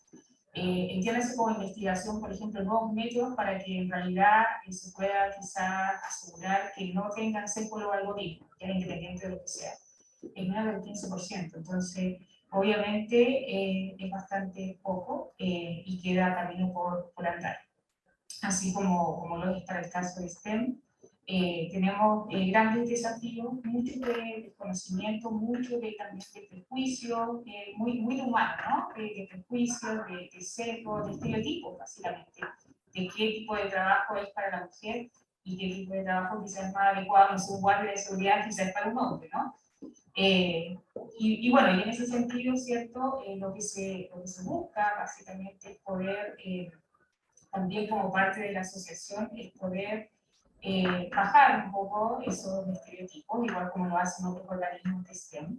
entiéndase como investigación, por ejemplo, nuevos métodos para que en realidad se pueda quizá asegurar que no tengan sesgo los algoritmos, que es independiente de lo que sea. Es menos del 15%. Entonces, obviamente es bastante poco y queda camino por andar. Así como lo es para el caso de STEM, tenemos grandes desafíos, mucho de desconocimiento, mucho también de prejuicios, muy humano, ¿no? De prejuicios, de sesgos, de estereotipos, básicamente, de qué tipo de trabajo es para la mujer y qué tipo de trabajo quizás es más adecuado, no sé, un guardia de seguridad quizás es para un hombre, ¿no? Y bueno, y en ese sentido, ¿cierto? Lo que se busca básicamente es poder también como parte de la asociación es poder bajar un poco esos estereotipos, igual como lo hacen otros organismos de STEM,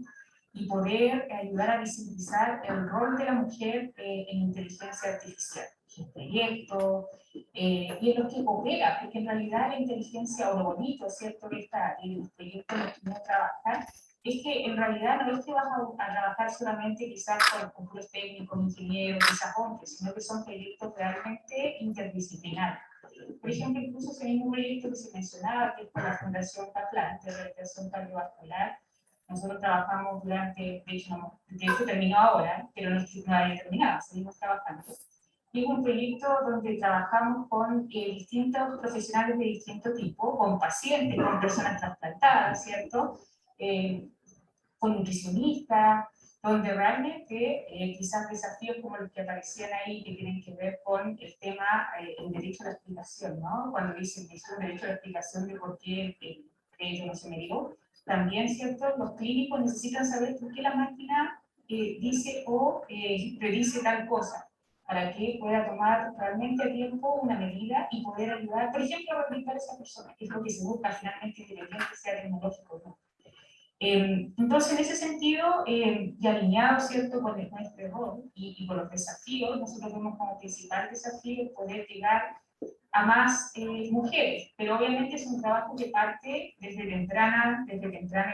y poder ayudar a visibilizar el rol de la mujer en inteligencia artificial, en proyectos, y en los que coopera, porque en realidad la inteligencia, o lo bonito, ¿cierto?, que está en los proyectos en los que uno trabaja, es que en realidad no es que vas a trabajar solamente quizás con puros técnicos, ingenieros, quizás hombres, sino que son proyectos realmente interdisciplinarios. Por ejemplo, incluso ese mismo proyecto que se mencionaba, que es con la Fundación Kaplan, de Rehabilitación Cardiovascular, nosotros trabajamos durante, de hecho terminó ahora, pero no había terminado, seguimos trabajando. Y es un proyecto donde trabajamos con distintos profesionales de distinto tipo, con pacientes, con personas trasplantadas, ¿cierto? Con nutricionistas, donde realmente quizás desafíos como los que aparecían ahí, que tienen que ver con el tema, el derecho a la explicación, ¿no? Cuando dicen que es un derecho a la explicación de por qué el crédito no se me dio, también, ¿cierto? Los clínicos necesitan saber por qué la máquina dice o predice tal cosa, para que pueda tomar realmente a tiempo una medida y poder ayudar, por ejemplo, a rehabilitar a esa persona, que es lo que se busca finalmente, independiente sea tecnológico o no. Entonces, en ese sentido, y alineado, ¿cierto?, con nuestro rol y con los desafíos, nosotros vemos como principal desafío poder llegar a más mujeres, pero obviamente es un trabajo que parte desde temprana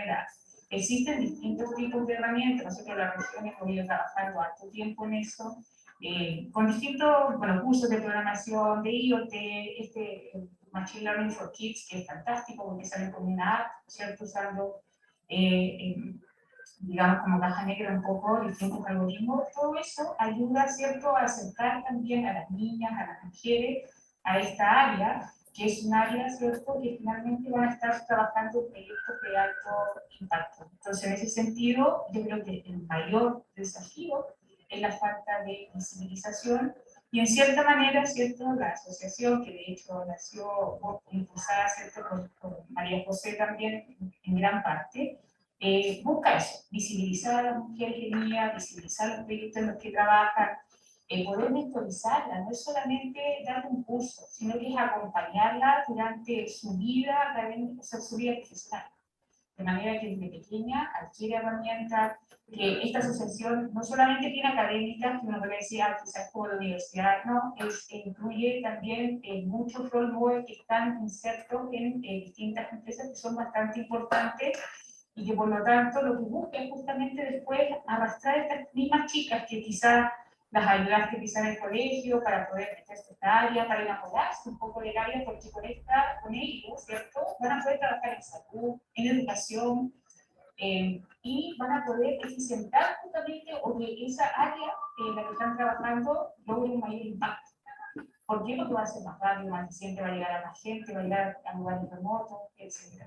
edad. Existen distintos tipos de herramientas, nosotros en la región hemos ido trabajando harto tiempo en eso, con distintos cursos de programación, de IoT, Machine Learning for Kids, que es fantástico porque sale con una app, ¿cierto?, usando digamos, como caja negra un poco, distintos algoritmos, todo eso ayuda, ¿cierto?, a acercar también a las niñas, a las mujeres, a esta área, que es un área, ¿cierto?, que finalmente van a estar trabajando en proyectos de alto impacto. Entonces, en ese sentido, yo creo que el mayor desafío es la falta de visibilización y, en cierta manera, ¿cierto?, la asociación, que de hecho nació impulsada, ¿cierto?, por María José también, en gran parte, busca eso, visibilizar a las mujeres niñas, visibilizar los proyectos en los que trabajan, poder mentorizarla, no es solamente darle un curso, sino que es acompañarla durante su vida académica, o sea, su vida profesional. De manera que desde pequeña adquiere herramientas, que esta asociación no solamente tiene académicas, que uno puede decir, quizás como la universidad, no, incluye también muchos role models que están insertos en distintas empresas que son bastante importantes y que por lo tanto lo que busca es justamente después arrastrar a estas mismas chicas que quizás las ayudaste quizás en el colegio para poder meterse en esta área, para enamorarse un poco del área, porque con ellos, ¿cierto?, van a poder trabajar en salud, en educación, y van a poder eficientar justamente o que esa área en la que están trabajando logre un mayor impacto. ¿Por qué? Porque va a ser más rápido, más eficiente, va a llegar a más gente, va a llegar a lugares remotos, etc.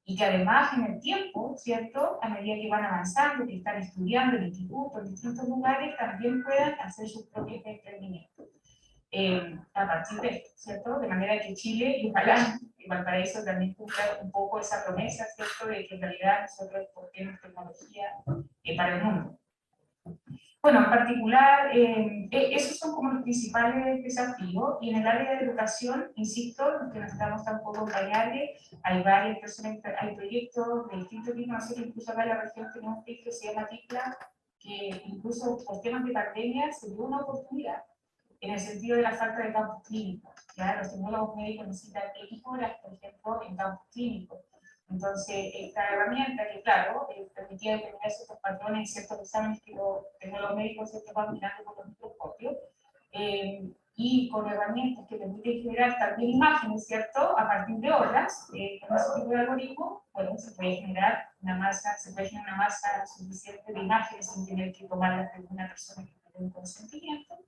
Y que además en el tiempo, ¿cierto?, a medida que van avanzando, que están estudiando en institutos, en distintos lugares, también puedan hacer sus propios emprendimientos. A partir de esto, ¿cierto? De manera que Chile, y ojalá Valparaíso también cumpla un poco esa promesa, ¿cierto?, de que en realidad nosotros exportemos tecnología para el mundo. Bueno, en particular, esos son como los principales desafíos, y en el área de educación, insisto, que no estamos tampoco en variables, hay varias personas, hay proyectos de distintos tipos, nosotros incluso acá en la región tenemos un proyecto que se llama TICLA, que incluso por temas de pandemia se dio una oportunidad, en el sentido de la falta de campus clínicos. ¿Ya? Los tecnólogos médicos necesitan X horas, por ejemplo, en campus clínicos. Entonces, esta herramienta que, claro, permitía determinar ciertos patrones, ciertos exámenes que los tecnólogos médicos se van mirando con los microscopios, y con herramientas que permiten generar también imágenes, ¿cierto?, a partir de horas, con ese tipo de algoritmo, bueno, se puede generar una masa suficiente de imágenes sin tener que tomarlas de una persona que tiene un consentimiento,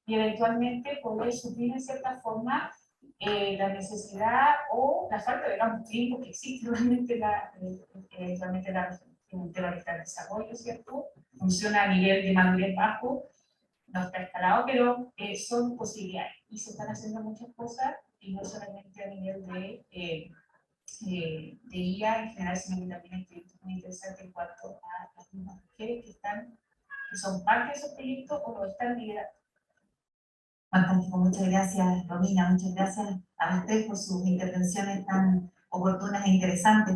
y eventualmente poder suplir en cierta forma la necesidad o la falta de campos clínicos que existe eventualmente la región. Un tema que está en desarrollo, ¿cierto? Funciona a nivel de madurez bajo, no está escalado, pero son posibilidades y se están haciendo muchas cosas, y no solamente a nivel de IA en general, sino que también hay proyectos muy interesantes en cuanto a las mismas mujeres que son parte de esos proyectos o lo están liderando. Fantástico, muchas gracias, Romina, muchas gracias a ustedes por sus intervenciones tan oportunas e interesantes.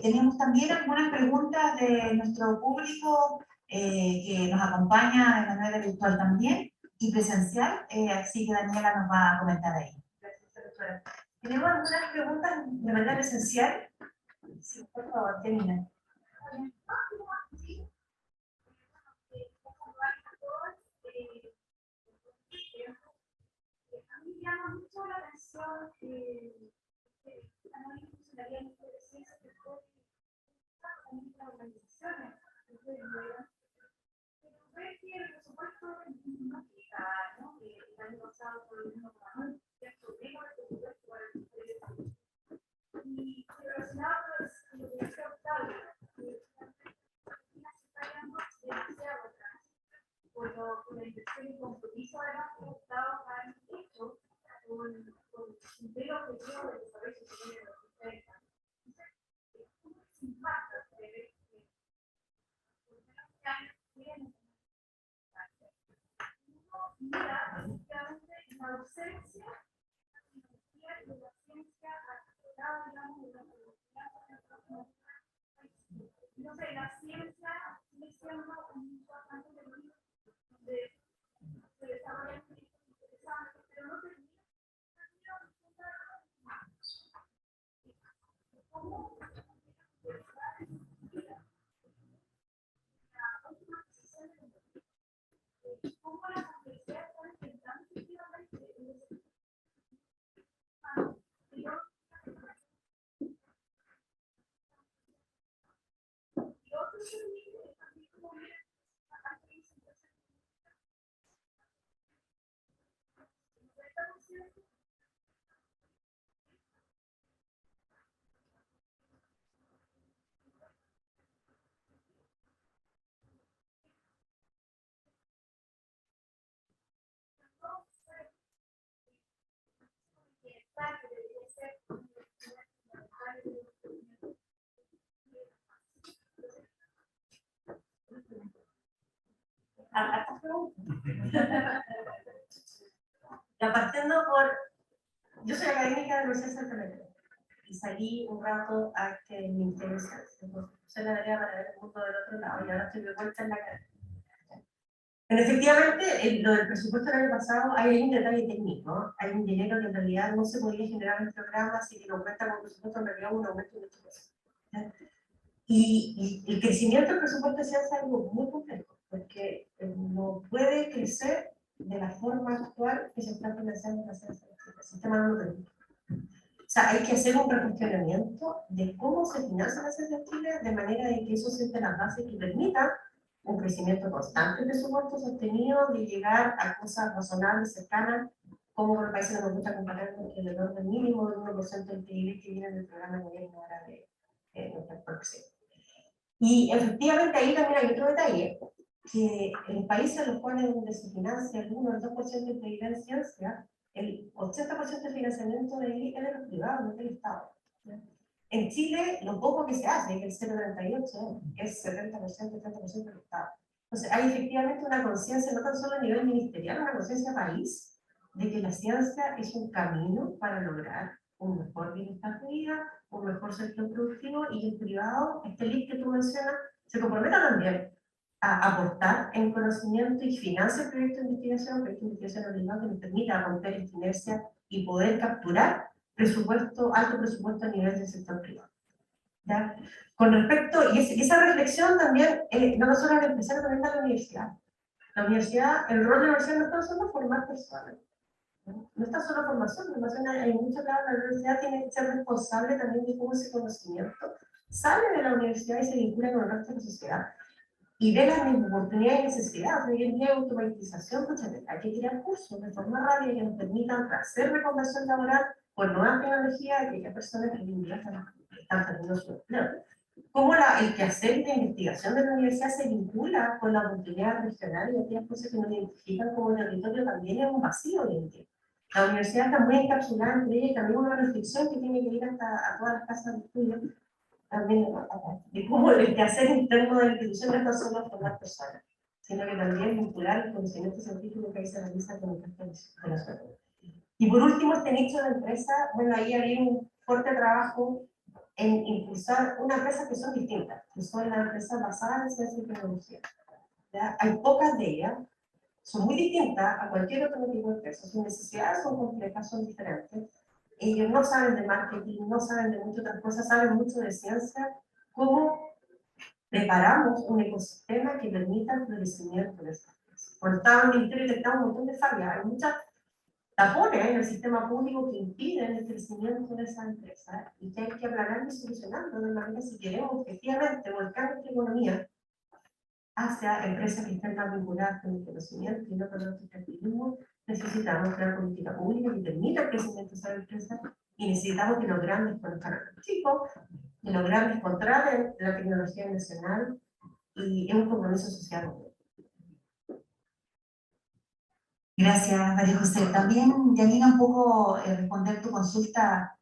Tenemos también algunas preguntas de nuestro público que nos acompaña de manera virtual también y presencial, así que Daniela nos va a comentar ahí. Gracias, doctora. Tenemos algunas preguntas de manera presencial. Sí, por favor, termina. A mí me llama mucho la atención la funcionalidad de ciencia que puede también las organizaciones. Pero ver que el presupuesto no quita, ¿no? El año pasado por el 1,9%, presupuesto para el presupuesto. Y relacionado con lo que decía Octavio, demasiado atrás. Con la inversión y compromiso además que los Estados han hecho con cumplir el objetivo de desarrollo sostenible de los 2030. ¿Cómo se impacta ustedes mira efectivamente la ausencia de la tecnología y de la ciencia Ya partiendo por... Yo soy académica de la Universidad de Santa María y salí un rato a que me interesa. Puse la tarea para ver el mundo del otro lado y ahora estoy de vuelta en la academia. Pero efectivamente, lo del presupuesto del año pasado, hay un detalle técnico, ¿no? Hay un dinero que en realidad no se podía generar en el programa, así que lo cuenta con presupuesto, en realidad un aumento de 8%. Y el crecimiento del presupuesto de ciencia es algo muy complejo, porque no puede crecer de la forma actual que se está financiando la ciencia. El sistema no lo permite. O sea, hay que hacer un recuestionamiento de cómo se financia la ciencia en Chile, de manera de que eso siente las bases que permitan un crecimiento constante de presupuesto sostenido, de llegar a cosas razonables, cercanas, como por países que nos gusta comparar con el orden mínimo de 1% del PIB que viene del programa de gobierno ahora de nuestra próxima. Y efectivamente ahí también hay otro detalle, que en países en los cuales donde se financia el 1 o el 2% del PIB en ciencia, el 80% del financiamiento de ahí es de los privados, no es del Estado. En Chile, lo poco que se hace, que el 0,38, es 70%, 30% del Estado. Entonces, hay efectivamente una conciencia, no tan solo a nivel ministerial, una conciencia país, de que la ciencia es un camino para lograr un mejor bienestar de vida, un mejor sector productivo, y el privado, este link que tú mencionas, se comprometa también a aportar en conocimiento y financia proyectos de investigación obligado que nos permita romper esta inercia y poder capturar alto presupuesto a nivel del sector privado. ¿Ya? Con respecto, y esa reflexión también, no solo al empezar también a la universidad. La universidad, el rol de la universidad no está solo formar personas, no está solo formación, hay mucho que la universidad tiene que ser responsable también de cómo ese conocimiento sale de la universidad y se vincula con el resto de la sociedad. Y ve las mismas oportunidades y necesidades. Hoy en día hay automatización, hay que tirar cursos de forma rápida que nos permitan hacer reconversión laboral por nuevas tecnologías y aquellas personas que hoy en día están perdiendo su empleo. Cómo el quehacer de investigación de la universidad se vincula con la oportunidad regional y aquellas cosas que nos identifican como territorio también es un vacío hoy en día. La universidad está muy encapsulada entre ella y también una reflexión que tiene que ir hasta a todas las casas de estudio, también de cómo el quehacer interno de la institución no es solo formar personas, sino que también vincular el conocimiento científico que ahí se realiza con el resto de la sociedad. Y por último, este nicho de empresa, bueno, ahí había un fuerte trabajo en impulsar unas empresas que son distintas, que son las empresas basadas en ciencia y tecnología. ¿Ya? Hay pocas de ellas, son muy distintas a cualquier otro tipo de empresa, sus necesidades son complejas, son diferentes. Ellos no saben de marketing, no saben de muchas otras cosas, saben mucho de ciencia. ¿Cómo preparamos un ecosistema que permita el florecimiento de esas cosas? Cuando estaba en el ministerio detectamos un montón de fallas, hay muchas tapones en el sistema público que impiden el crecimiento de esa empresa y que hay que aplanar y solucionarlo de manera si queremos efectivamente volcar nuestra economía hacia empresas que estén más vinculadas con el conocimiento y no con el extractivismo. Necesitamos una política pública que permita el crecimiento de esa empresa y necesitamos que los grandes conozcan a los chicos, que los grandes controlen la tecnología nacional y es un compromiso social. Gracias, María José. También, Janina, un poco responder tu consulta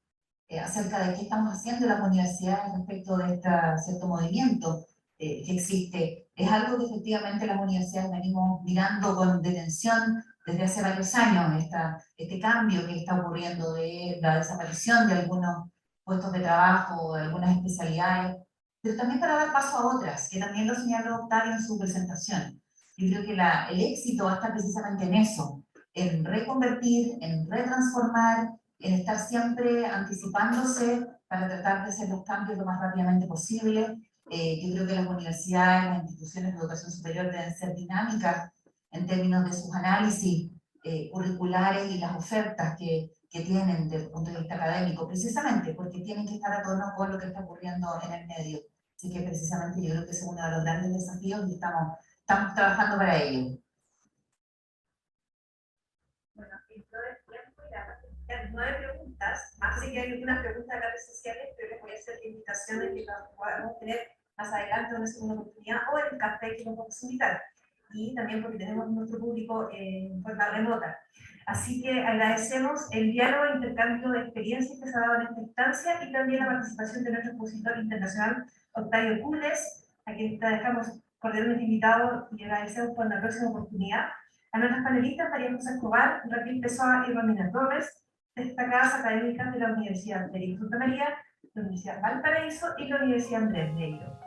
acerca de qué estamos haciendo en las universidades respecto de este cierto movimiento que existe. Es algo que efectivamente las universidades venimos mirando con detención desde hace varios años, este cambio que está ocurriendo de la desaparición de algunos puestos de trabajo, de algunas especialidades, pero también para dar paso a otras, que también lo señaló Octavio en su presentación. Yo creo que el éxito va a estar precisamente en eso, en reconvertir, en retransformar, en estar siempre anticipándose para tratar de hacer los cambios lo más rápidamente posible. Yo creo que las universidades, las instituciones de educación superior deben ser dinámicas en términos de sus análisis curriculares y las ofertas que tienen desde el punto de vista académico, precisamente porque tienen que estar a tono con lo que está ocurriendo en el medio. Así que precisamente yo creo que ese es uno de los grandes desafíos y estamos trabajando para ello. Bueno, entró el tiempo y las 9 preguntas, más sé que hay algunas preguntas acá presenciales, pero les voy a hacer la invitación de que las podamos tener más adelante en una segunda oportunidad o en el café que nos vamos a invitar. Y también porque tenemos nuestro público en forma remota. Así que agradecemos el diálogo e intercambio de experiencias que se ha dado en esta instancia y también la participación de nuestro expositor internacional, Octavio Cules, a quien te dejamos cordialmente invitado y agradecemos por la próxima oportunidad. A nuestras panelistas, María José Escobar, Raquel Pessoa y Romina Torres, destacadas académicas de la Universidad de Santa María, la Universidad Valparaíso y la Universidad Andrés Bello.